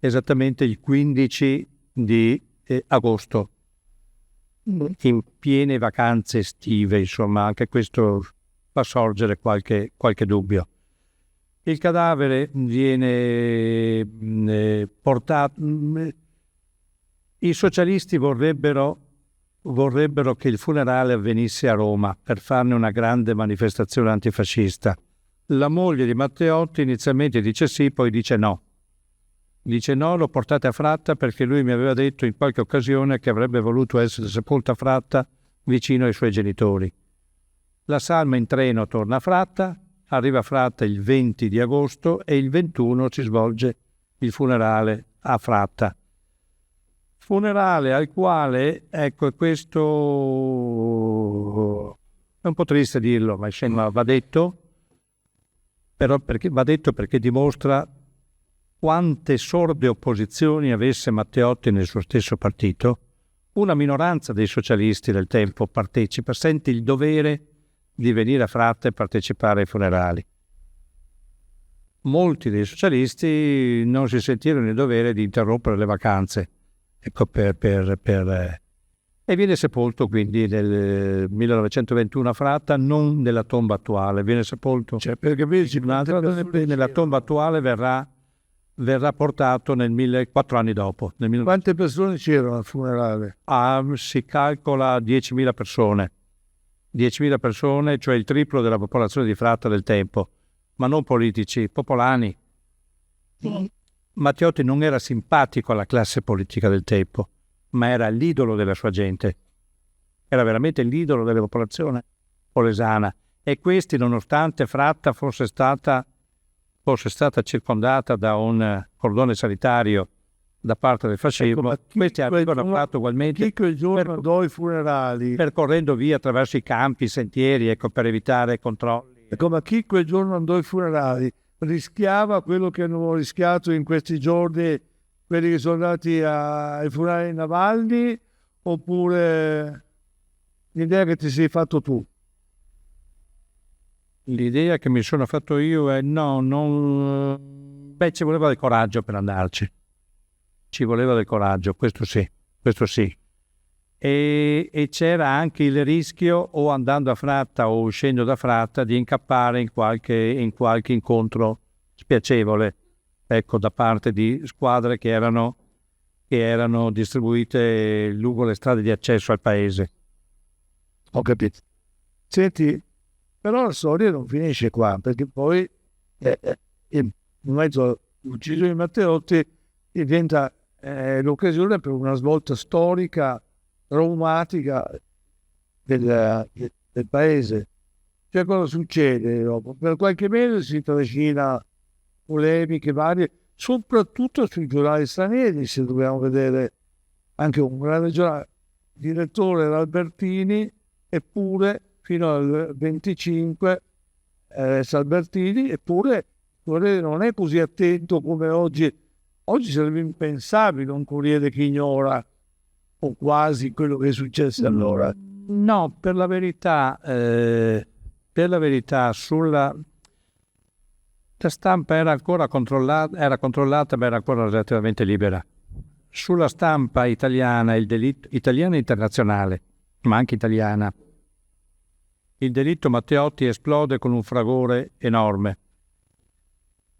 esattamente il 15 di agosto, in piene vacanze estive, insomma, anche questo fa sorgere qualche dubbio. Il cadavere viene portato... I socialisti vorrebbero che il funerale avvenisse a Roma per farne una grande manifestazione antifascista. La moglie di Matteotti inizialmente dice sì, poi dice no. Dice no, lo portate a Fratta perché lui mi aveva detto in qualche occasione che avrebbe voluto essere sepolto a Fratta vicino ai suoi genitori. La salma in treno torna a Fratta, arriva a Fratta il 20 di agosto e il 21 si svolge il funerale a Fratta. Funerale al quale, ecco, questo è un po' triste dirlo, ma insomma va detto, però va detto perché dimostra quante sorde opposizioni avesse Matteotti nel suo stesso partito. Una minoranza dei socialisti del tempo partecipa, sente il dovere di venire a Fratta e partecipare ai funerali. Molti dei socialisti non si sentirono il dovere di interrompere le vacanze, ecco, e viene sepolto quindi nel 1921 a Fratta, non nella tomba attuale, viene sepolto perché nella tomba attuale verrà portato 4 anni dopo. Quante persone c'erano al funerale? Si calcola 10.000 persone. 10.000 persone, cioè il triplo della popolazione di Fratta del tempo, ma non politici, popolani. Matteotti non era simpatico alla classe politica del tempo, ma era l'idolo della sua gente. Era veramente l'idolo della popolazione polesana. E questi, nonostante Fratta fosse stata circondata da un cordone sanitario da parte del fascismo, questi avevano fatto ugualmente. Chi quel giorno andò ai funerali? Percorrendo via attraverso i campi, i sentieri, ecco, per evitare controlli. Ma chi quel giorno andò ai funerali rischiava quello che hanno rischiato in questi giorni quelli che sono andati ai funerali Navalny, oppure l'idea che ti sei fatto tu? L'idea che mi sono fatto io è ci voleva del coraggio per andarci. Ci voleva del coraggio, questo sì. E c'era anche il rischio, o andando a Fratta o uscendo da Fratta, di incappare in qualche incontro spiacevole, ecco, da parte di squadre che erano distribuite lungo le strade di accesso al paese. Ho capito. Senti, però la storia non finisce qua, perché poi in mezzo all'uccisione di Matteotti diventa l'occasione per una svolta storica traumatica del paese. Cioè, cosa succede dopo? Per qualche mese si trascina polemiche varie, soprattutto sui giornali stranieri. Se dobbiamo vedere anche un grande giornale, il direttore era Albertini, eppure fino al 25 Albertini, eppure non è così attento come oggi. Oggi sarebbe impensabile un Corriere che ignora o quasi quello che è successo allora. No, per la verità, la stampa era ancora controllata, ma era ancora relativamente libera. Sulla stampa italiana, italiana e internazionale, ma anche italiana, il delitto Matteotti esplode con un fragore enorme.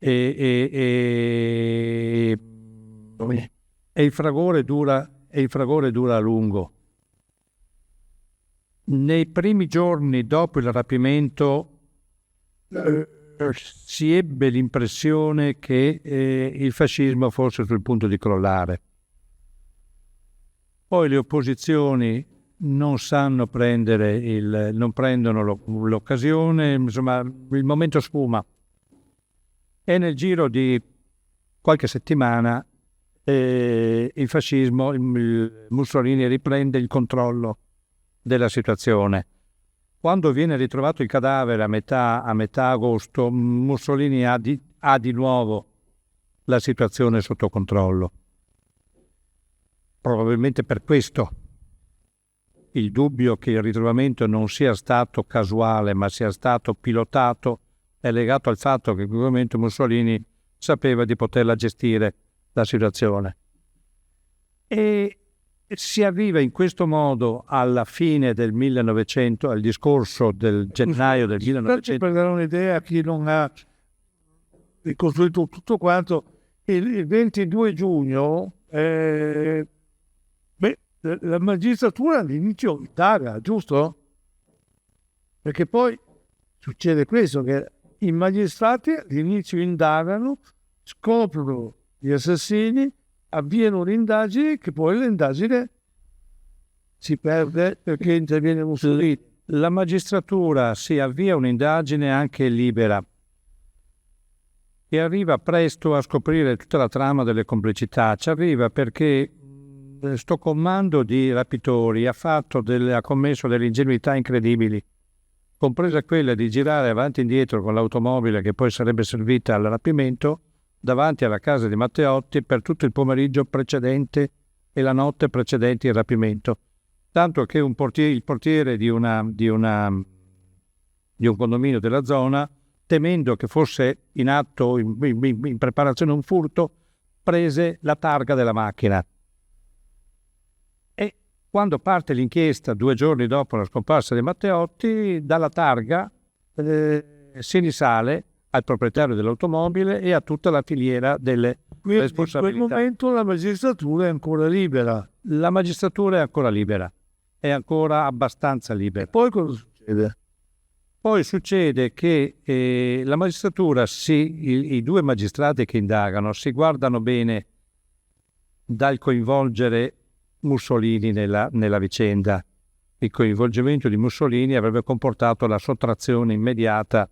E il fragore dura a lungo. Nei primi giorni dopo il rapimento si ebbe l'impressione che il fascismo fosse sul punto di crollare. Poi le opposizioni non prendono l'occasione, insomma, il momento sfuma. E nel giro di qualche settimana il fascismo, Mussolini riprende il controllo della situazione. Quando viene ritrovato il cadavere a metà agosto, Mussolini ha di nuovo la situazione sotto controllo. Probabilmente per questo il dubbio che il ritrovamento non sia stato casuale, ma sia stato pilotato, è legato al fatto che in quel momento Mussolini sapeva di poterla gestire la situazione. E si arriva in questo modo alla fine del 1900, al discorso del gennaio del 1900. Per dare un'idea a chi non ha ricostruito tutto quanto, il 22 giugno la magistratura all'inizio indaga, giusto? Perché poi succede questo, che i magistrati all'inizio indagano, scoprono gli assassini, avviano un'indagine che poi l'indagine si perde perché interviene Mussolini. La magistratura si avvia un'indagine anche libera e arriva presto a scoprire tutta la trama delle complicità. Ci arriva perché sto comando di rapitori ha commesso delle ingenuità incredibili, compresa quella di girare avanti e indietro con l'automobile che poi sarebbe servita al rapimento davanti alla casa di Matteotti per tutto il pomeriggio precedente e la notte precedente il rapimento, tanto che il portiere di un condominio della zona, temendo che fosse in atto, in preparazione un furto, prese la targa della macchina. E quando parte l'inchiesta 2 giorni dopo la scomparsa di Matteotti, dalla targa si risale al proprietario dell'automobile e a tutta la filiera delle responsabilità. In quel momento la magistratura è ancora libera. La magistratura è ancora libera, è ancora abbastanza libera. E poi cosa succede? Poi succede che la magistratura, i 2 magistrati che indagano si guardano bene dal coinvolgere Mussolini nella vicenda. Il coinvolgimento di Mussolini avrebbe comportato la sottrazione immediata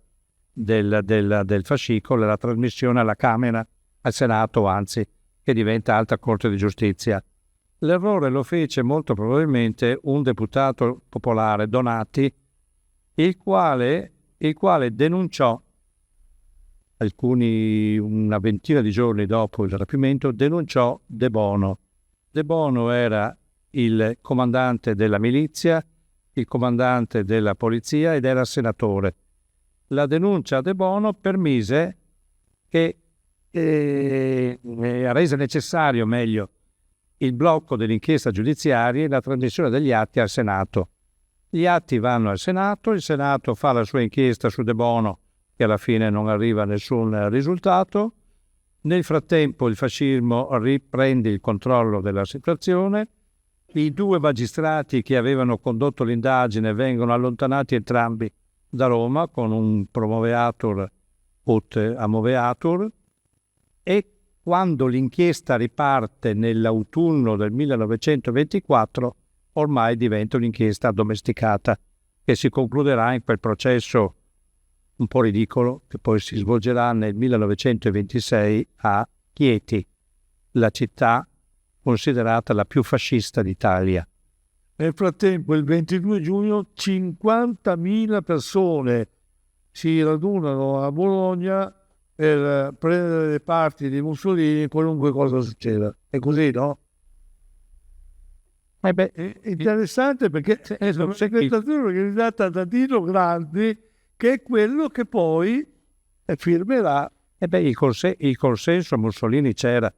del fascicolo e la trasmissione alla Camera, al Senato, anzi, che diventa Alta Corte di Giustizia. L'errore lo fece molto probabilmente un deputato popolare, Donati, il quale denunciò una ventina di giorni dopo il rapimento, denunciò De Bono. De Bono era il comandante della milizia, il comandante della polizia ed era senatore. la denuncia De Bono permise che rese necessario, meglio, il blocco dell'inchiesta giudiziaria e la trasmissione degli atti al Senato. Gli atti vanno al Senato, il Senato fa la sua inchiesta su De Bono, che alla fine non arriva a nessun risultato. Nel frattempo il fascismo riprende il controllo della situazione, i due magistrati che avevano condotto l'indagine vengono allontanati entrambi da Roma con un promoveatur ut amoveatur, e quando l'inchiesta riparte nell'autunno del 1924 ormai diventa un'inchiesta addomesticata che si concluderà in quel processo un po' ridicolo che poi si svolgerà nel 1926 a Chieti, la città considerata la più fascista d'Italia. Nel frattempo, il 22 giugno, 50.000 persone si radunano a Bologna per prendere le parti di Mussolini, qualunque cosa succeda. È così, no? È interessante perché è una segretatura organizzata da Dino Grandi, che è quello che poi firmerà. Il consenso a Mussolini c'era,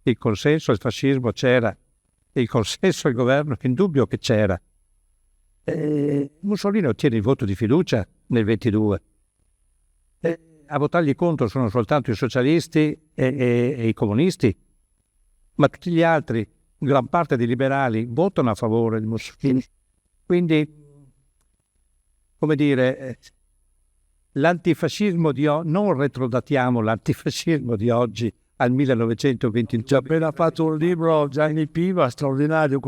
il consenso al fascismo c'era, il consenso al governo in dubbio che c'era. Mussolini ottiene il voto di fiducia nel 22. A votargli contro sono soltanto i socialisti e i comunisti, ma tutti gli altri, gran parte dei liberali, votano a favore di Mussolini. Quindi, come dire, l'antifascismo di oggi, non retrodatiamo l'antifascismo di oggi al 1922. C'è appena fatto un libro Gianni Piva, straordinario,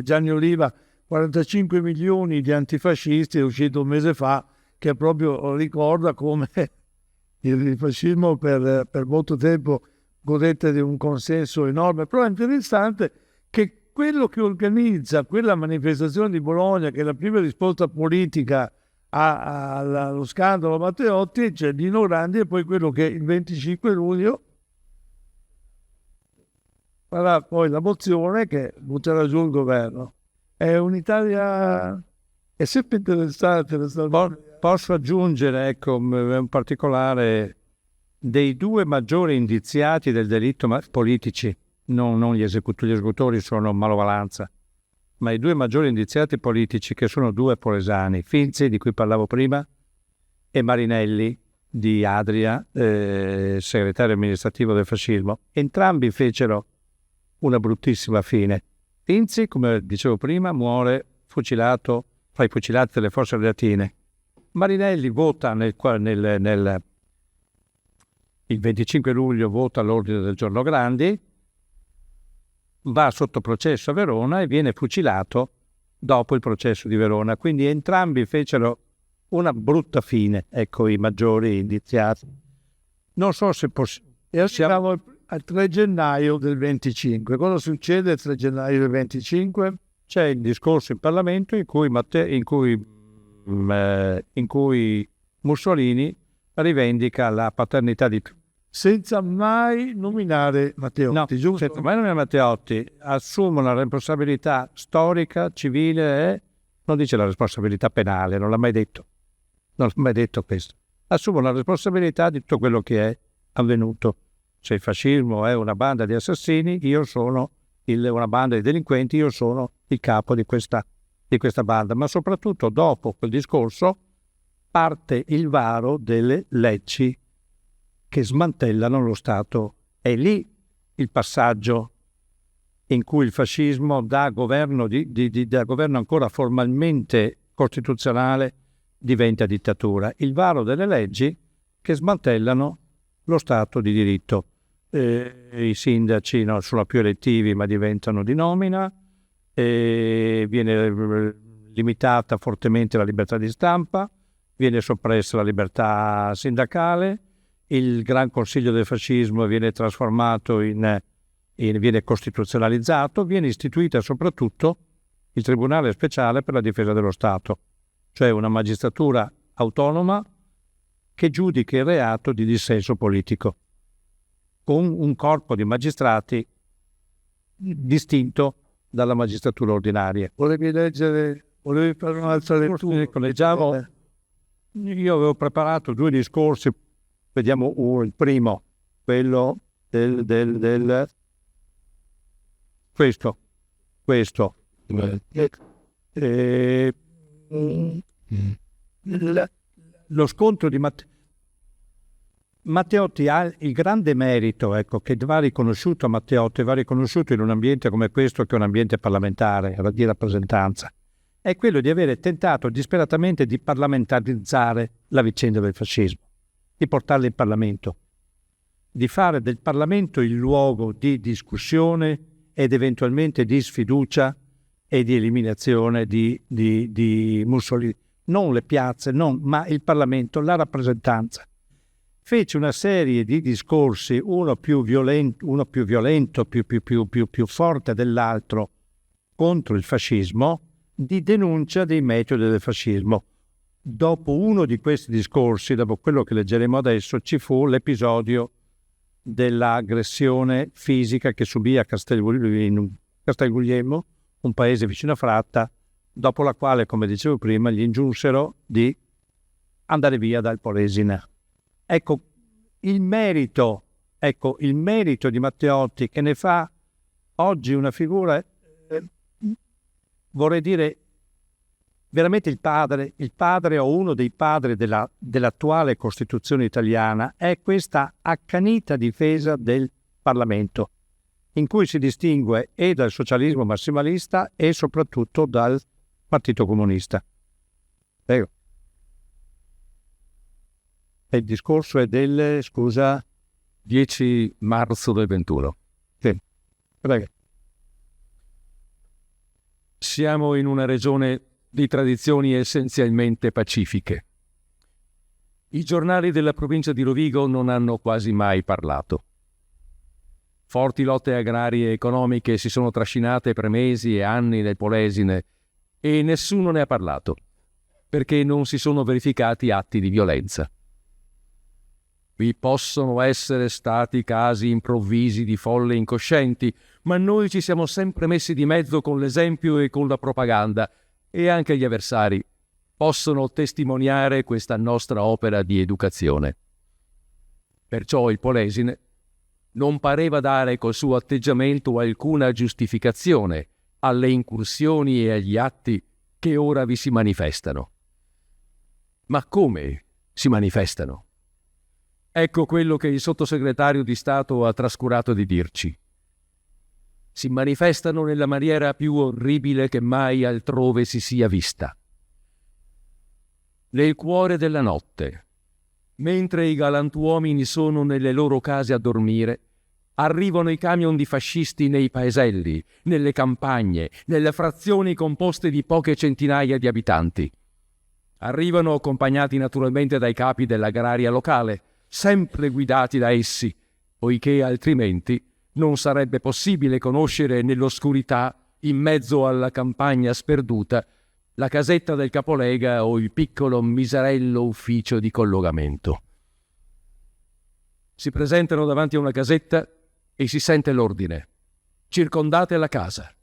Gianni Oliva, 45 milioni di antifascisti, è uscito un mese fa, che proprio ricorda come il fascismo per molto tempo godette di un consenso enorme. Però è interessante che quello che organizza quella manifestazione di Bologna, che è la prima risposta politica allo scandalo Matteotti, c'è Dino Grandi, e poi quello che il 25 luglio farà poi la mozione che butterà giù il governo. È un'Italia... È sempre interessante. Posso aggiungere, ecco, un particolare dei due maggiori indiziati del delitto politici, non gli esecutori sono manovalanza, ma i due maggiori indiziati politici, che sono due polesani, Finzi, di cui parlavo prima, e Marinelli di Adria, segretario amministrativo del fascismo. Entrambi fecero una bruttissima fine. Finzi, come dicevo prima, muore fucilato fra i fucilati delle Fosse Ardeatine. Marinelli vota il 25 luglio vota all'ordine del giorno Grandi, va sotto processo a Verona e viene fucilato dopo il processo di Verona. Quindi entrambi fecero una brutta fine, ecco, i maggiori indiziati. Non so se siamo al 3 gennaio del 25. Cosa succede il 3 gennaio del 25? C'è il discorso in Parlamento in cui Mussolini rivendica la paternità di... Senza mai nominare Matteotti, giusto? Senza mai nominare Matteotti, assume una responsabilità storica, civile e non dice la responsabilità penale, non l'ha mai detto questo. Assume una responsabilità di tutto quello che è avvenuto. Se il fascismo è una banda di assassini, io sono una banda di delinquenti, io sono il capo di questa banda. Ma soprattutto dopo quel discorso parte il varo delle leggi che smantellano lo Stato. È lì il passaggio in cui il fascismo da governo ancora formalmente costituzionale diventa dittatura. Il varo delle leggi che smantellano lo Stato di diritto. I sindaci non sono più elettivi ma diventano di nomina, viene limitata fortemente la libertà di stampa, viene soppressa la libertà sindacale, il Gran Consiglio del Fascismo viene trasformato viene costituzionalizzato, viene istituita soprattutto il Tribunale Speciale per la Difesa dello Stato, cioè una magistratura autonoma che giudica il reato di dissenso politico, con un corpo di magistrati distinto dalla magistratura ordinaria. Volevi fare un'altra lettura? Leggiamo Io avevo preparato 2 discorsi, vediamo il primo, quello questo. Lo scontro di Matteotti ha il grande merito, ecco, che va riconosciuto a Matteotti, va riconosciuto in un ambiente come questo, che è un ambiente parlamentare, di rappresentanza, è quello di avere tentato disperatamente di parlamentarizzare la vicenda del fascismo, di portarla in Parlamento, di fare del Parlamento il luogo di discussione ed eventualmente di sfiducia e di eliminazione di Mussolini. Non le piazze, ma il Parlamento, la rappresentanza. Fece una serie di discorsi, uno più violento, più forte dell'altro, contro il fascismo, di denuncia dei metodi del fascismo. Dopo uno di questi discorsi, dopo quello che leggeremo adesso, ci fu l'episodio dell'aggressione fisica che subì a Castelguglielmo, un paese vicino a Fratta, dopo la quale, come dicevo prima, gli ingiunsero di andare via dal Polesine. Ecco il merito di Matteotti, che ne fa oggi una figura, vorrei dire, veramente il padre o uno dei padri dell'attuale Costituzione italiana, è questa accanita difesa del Parlamento, in cui si distingue e dal socialismo massimalista e soprattutto dal Partito Comunista. Prego. Il discorso è del, 10 marzo del 21. Sì. Prego. Siamo in una regione di tradizioni essenzialmente pacifiche. I giornali della provincia di Rovigo non hanno quasi mai parlato. Forti lotte agrarie e economiche si sono trascinate per mesi e anni nel Polesine e nessuno ne ha parlato, perché non si sono verificati atti di violenza. Vi possono essere stati casi improvvisi di folle incoscienti, ma noi ci siamo sempre messi di mezzo con l'esempio e con la propaganda, e anche gli avversari possono testimoniare questa nostra opera di educazione. Perciò il Polesine non pareva dare col suo atteggiamento alcuna giustificazione alle incursioni e agli atti che ora vi si manifestano. Ma come si manifestano? Ecco quello che il sottosegretario di Stato ha trascurato di dirci. Si manifestano nella maniera più orribile che mai altrove si sia vista. Nel cuore della notte, mentre i galantuomini sono nelle loro case a dormire, arrivano i camion di fascisti nei paeselli, nelle campagne, nelle frazioni composte di poche centinaia di abitanti. Arrivano accompagnati naturalmente dai capi dell'agraria locale, sempre guidati da essi, poiché altrimenti non sarebbe possibile conoscere nell'oscurità, in mezzo alla campagna sperduta, la casetta del capolega o il piccolo miserello ufficio di collocamento. Si presentano davanti a una casetta e si sente l'ordine: circondate la casa.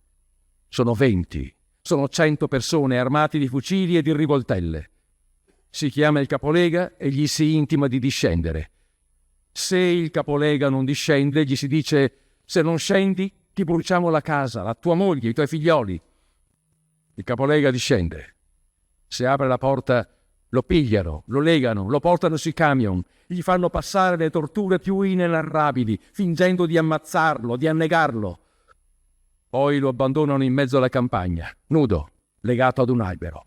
Sono 20, sono 100 persone armati di fucili e di rivoltelle. Si chiama il capolega e gli si intima di discendere. Se il capolega non discende, gli si dice: se non scendi ti bruciamo la casa, la tua moglie, i tuoi figlioli. Il capolega discende. Se apre la porta, lo pigliano, lo legano, lo portano sui camion, gli fanno passare le torture più inenarrabili, fingendo di ammazzarlo, di annegarlo. Poi lo abbandonano in mezzo alla campagna, nudo, legato ad un albero.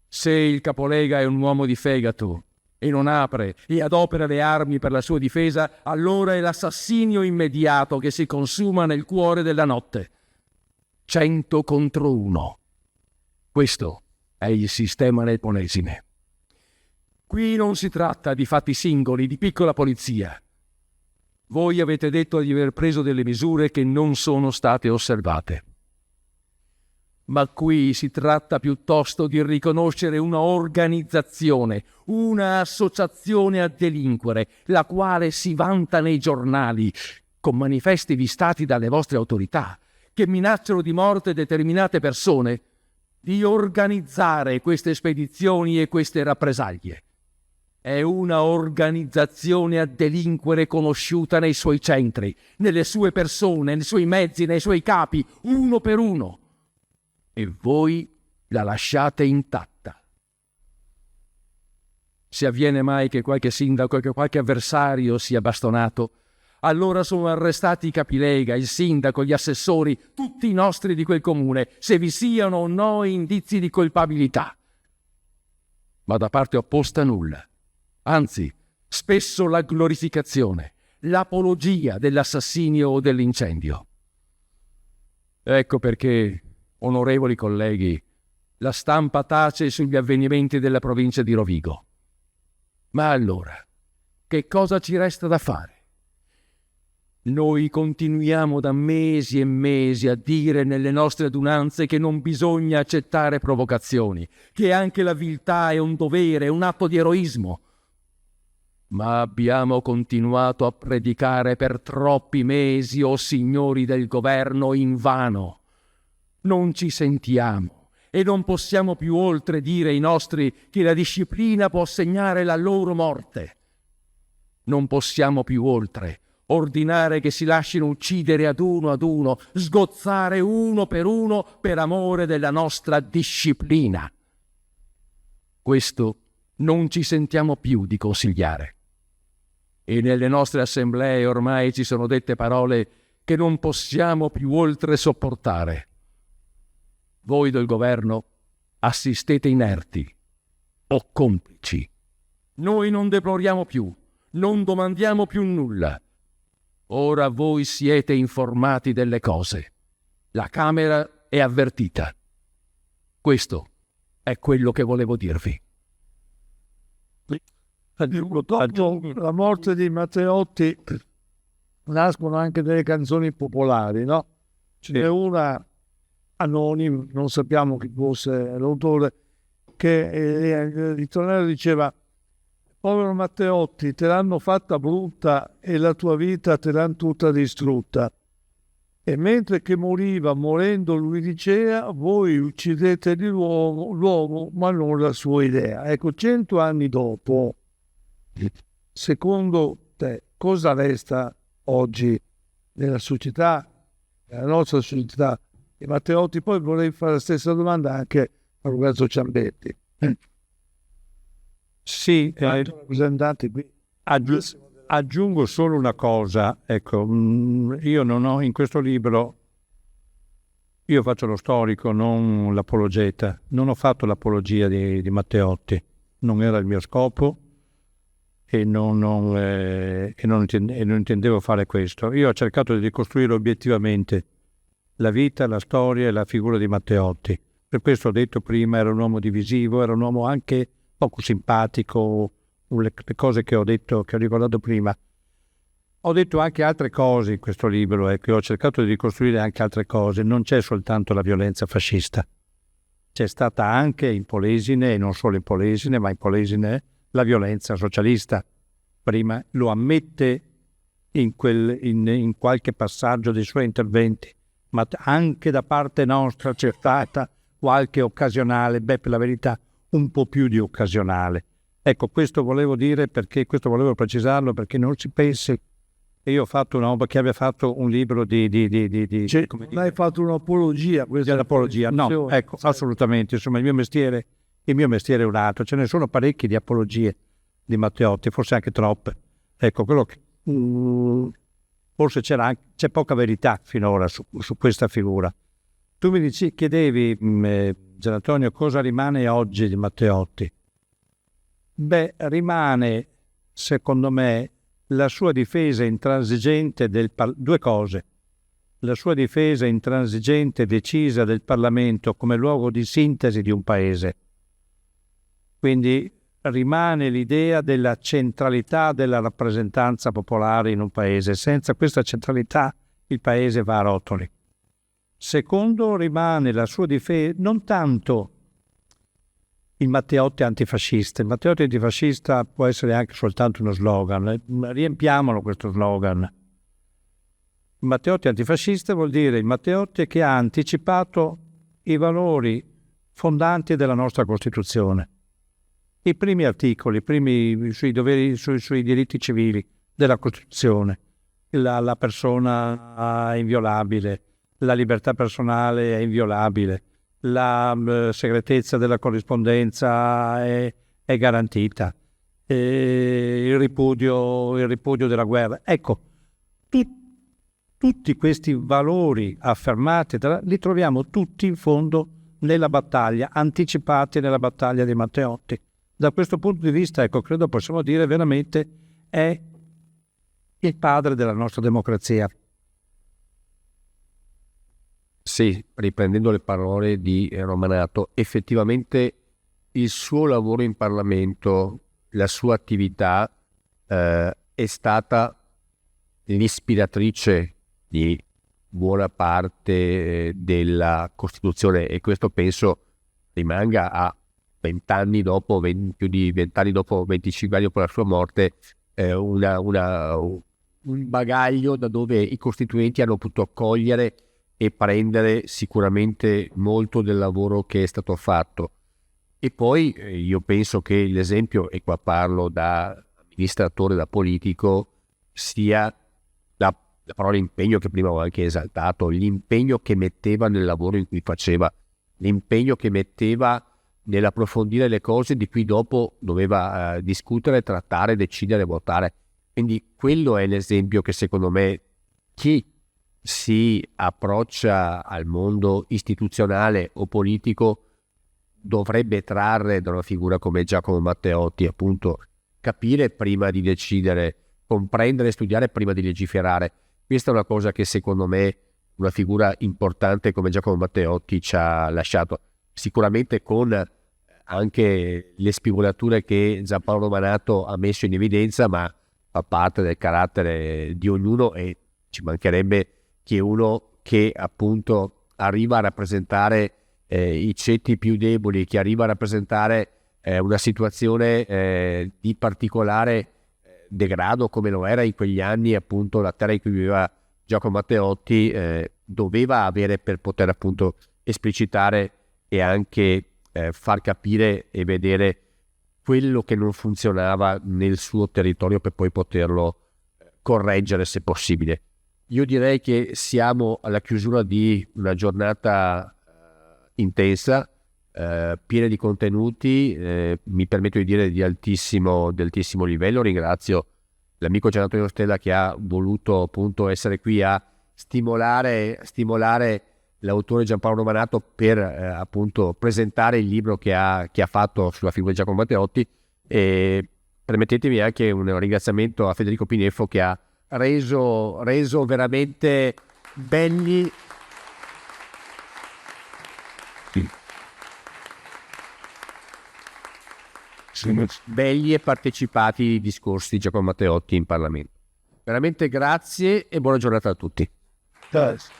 Se il capolega è un uomo di fegato e non apre e adopera le armi per la sua difesa, allora è l'assassinio immediato che si consuma nel cuore della notte. 100 contro 1. Questo è il sistema nel Polesine. Qui non si tratta di fatti singoli, di piccola polizia. Voi avete detto di aver preso delle misure che non sono state osservate. Ma qui si tratta piuttosto di riconoscere una organizzazione, una associazione a delinquere, la quale si vanta nei giornali, con manifesti vistati dalle vostre autorità, che minacciano di morte determinate persone, di organizzare queste spedizioni e queste rappresaglie. È una organizzazione a delinquere conosciuta nei suoi centri, nelle sue persone, nei suoi mezzi, nei suoi capi, uno per uno. E voi la lasciate intatta. Se avviene mai che qualche sindaco, che qualche avversario sia bastonato, allora sono arrestati i capilega, il sindaco, gli assessori, tutti i nostri di quel comune, se vi siano o no indizi di colpabilità. Ma da parte opposta nulla. Anzi, spesso la glorificazione, l'apologia dell'assassinio o dell'incendio. Ecco perché, onorevoli colleghi, la stampa tace sugli avvenimenti della provincia di Rovigo. Ma allora, che cosa ci resta da fare? Noi continuiamo da mesi e mesi a dire nelle nostre adunanze che non bisogna accettare provocazioni, che anche la viltà è un dovere, un atto di eroismo. Ma abbiamo continuato a predicare per troppi mesi, o signori del governo, invano. Non ci sentiamo e non possiamo più oltre dire ai nostri che la disciplina può segnare la loro morte. Non possiamo più oltre ordinare che si lasciano uccidere ad uno, sgozzare uno per amore della nostra disciplina. Questo non ci sentiamo più di consigliare. E nelle nostre assemblee ormai ci sono dette parole che non possiamo più oltre sopportare. Voi del governo assistete inerti o complici. Noi non deploriamo più, non domandiamo più nulla. Ora voi siete informati delle cose. La Camera è avvertita. Questo è quello che volevo dirvi. Dopo la morte di Matteotti nascono anche delle canzoni popolari, no? Ce n'è una anonima, non sappiamo chi fosse l'autore, che il ritornello diceva: povero Matteotti, te l'hanno fatta brutta e la tua vita te l'hanno tutta distrutta. E mentre che moriva, morendo, lui diceva: voi uccidete l'uomo, ma non la sua idea. Ecco, 100 anni dopo, secondo te, cosa resta oggi nella società, nella nostra società? E Matteotti, poi vorrei fare la stessa domanda anche a Roberto Ciambetti. Sì, rappresentanti qui. Aggiungo solo una cosa, ecco, io non ho in questo libro, io faccio lo storico, non l'apologeta, non ho fatto l'apologia di Matteotti, non era il mio scopo e non intendevo fare questo. Io ho cercato di ricostruire obiettivamente la vita, la storia e la figura di Matteotti. Per questo ho detto prima, era un uomo divisivo, era un uomo anche poco simpatico, le cose che ho detto, che ho ricordato prima. Ho detto anche altre cose in questo libro, e che ho cercato di ricostruire anche altre cose. Non c'è soltanto la violenza fascista, c'è stata anche in Polesine, e non solo in Polesine, ma in Polesine, la violenza socialista. Prima lo ammette in qualche passaggio dei suoi interventi, ma anche da parte nostra c'è stata qualche occasionale, per la verità un po' più di occasionale. Ecco, questo volevo dire, perché questo volevo precisarlo, perché non si pensi che io ho fatto che abbia fatto un libro non hai fatto un'apologia, questa di un'apologia, no, ecco, assolutamente. Insomma, il mio mestiere è un altro. Ce ne sono parecchie di apologie di Matteotti, forse anche troppe. Ecco, quello che forse c'è poca verità finora su questa figura. Tu mi chiedevi, Gian Antonio, cosa rimane oggi di Matteotti? Beh, rimane, secondo me, la sua difesa intransigente due cose. La sua difesa intransigente e decisa del Parlamento come luogo di sintesi di un paese. Quindi rimane l'idea della centralità della rappresentanza popolare in un paese. Senza questa centralità il paese va a rotoli. Secondo, rimane la sua difesa, non tanto il Matteotti antifascista. Il Matteotti antifascista può essere anche soltanto uno slogan, riempiamolo questo slogan. Il Matteotti antifascista vuol dire il Matteotti che ha anticipato i valori fondanti della nostra Costituzione. I primi articoli, sui doveri, sui diritti civili della Costituzione, la persona è inviolabile, la libertà personale è inviolabile, la segretezza della corrispondenza è garantita, il ripudio della guerra. Ecco, tutti questi valori affermati li troviamo tutti in fondo nella battaglia, anticipati nella battaglia di Matteotti. Da questo punto di vista, ecco, credo possiamo dire veramente è il padre della nostra democrazia. Sì, riprendendo le parole di Romanato, effettivamente il suo lavoro in Parlamento, la sua attività è stata l'ispiratrice di buona parte della Costituzione, e questo penso rimanga a 20 anni dopo, più di 20 anni dopo, 25 anni dopo la sua morte, un bagaglio da dove i costituenti hanno potuto cogliere e prendere sicuramente molto del lavoro che è stato fatto. E poi io penso che l'esempio, e qua parlo da amministratore, da politico, sia la parola impegno che prima ho anche esaltato, l'impegno che metteva nel lavoro in cui faceva, l'impegno che metteva nell'approfondire le cose di cui dopo doveva discutere, trattare, decidere, votare. Quindi quello è l'esempio che secondo me chi si approccia al mondo istituzionale o politico dovrebbe trarre da una figura come Giacomo Matteotti, appunto capire prima di decidere, comprendere e studiare prima di legiferare. Questa è una cosa che secondo me una figura importante come Giacomo Matteotti ci ha lasciato, sicuramente con anche le spigolature che Giampaolo Romanato ha messo in evidenza, ma fa parte del carattere di ognuno, e ci mancherebbe che uno che appunto arriva a rappresentare i ceti più deboli, che arriva a rappresentare una situazione di particolare degrado come lo era in quegli anni appunto la terra in cui viveva Giacomo Matteotti, doveva avere per poter appunto esplicitare e anche far capire e vedere quello che non funzionava nel suo territorio per poi poterlo correggere se possibile. Io direi che siamo alla chiusura di una giornata intensa, piena di contenuti, mi permetto di dire di altissimo livello. Ringrazio l'amico Gian Antonio Stella che ha voluto appunto essere qui a stimolare l'autore Giampaolo Romanato per appunto presentare il libro che ha fatto sulla figura di Giacomo Matteotti. E permettetemi anche un ringraziamento a Federico Pineffo che ha reso veramente belli e partecipati i discorsi di Giacomo Matteotti in Parlamento. Veramente grazie e buona giornata a tutti. Grazie.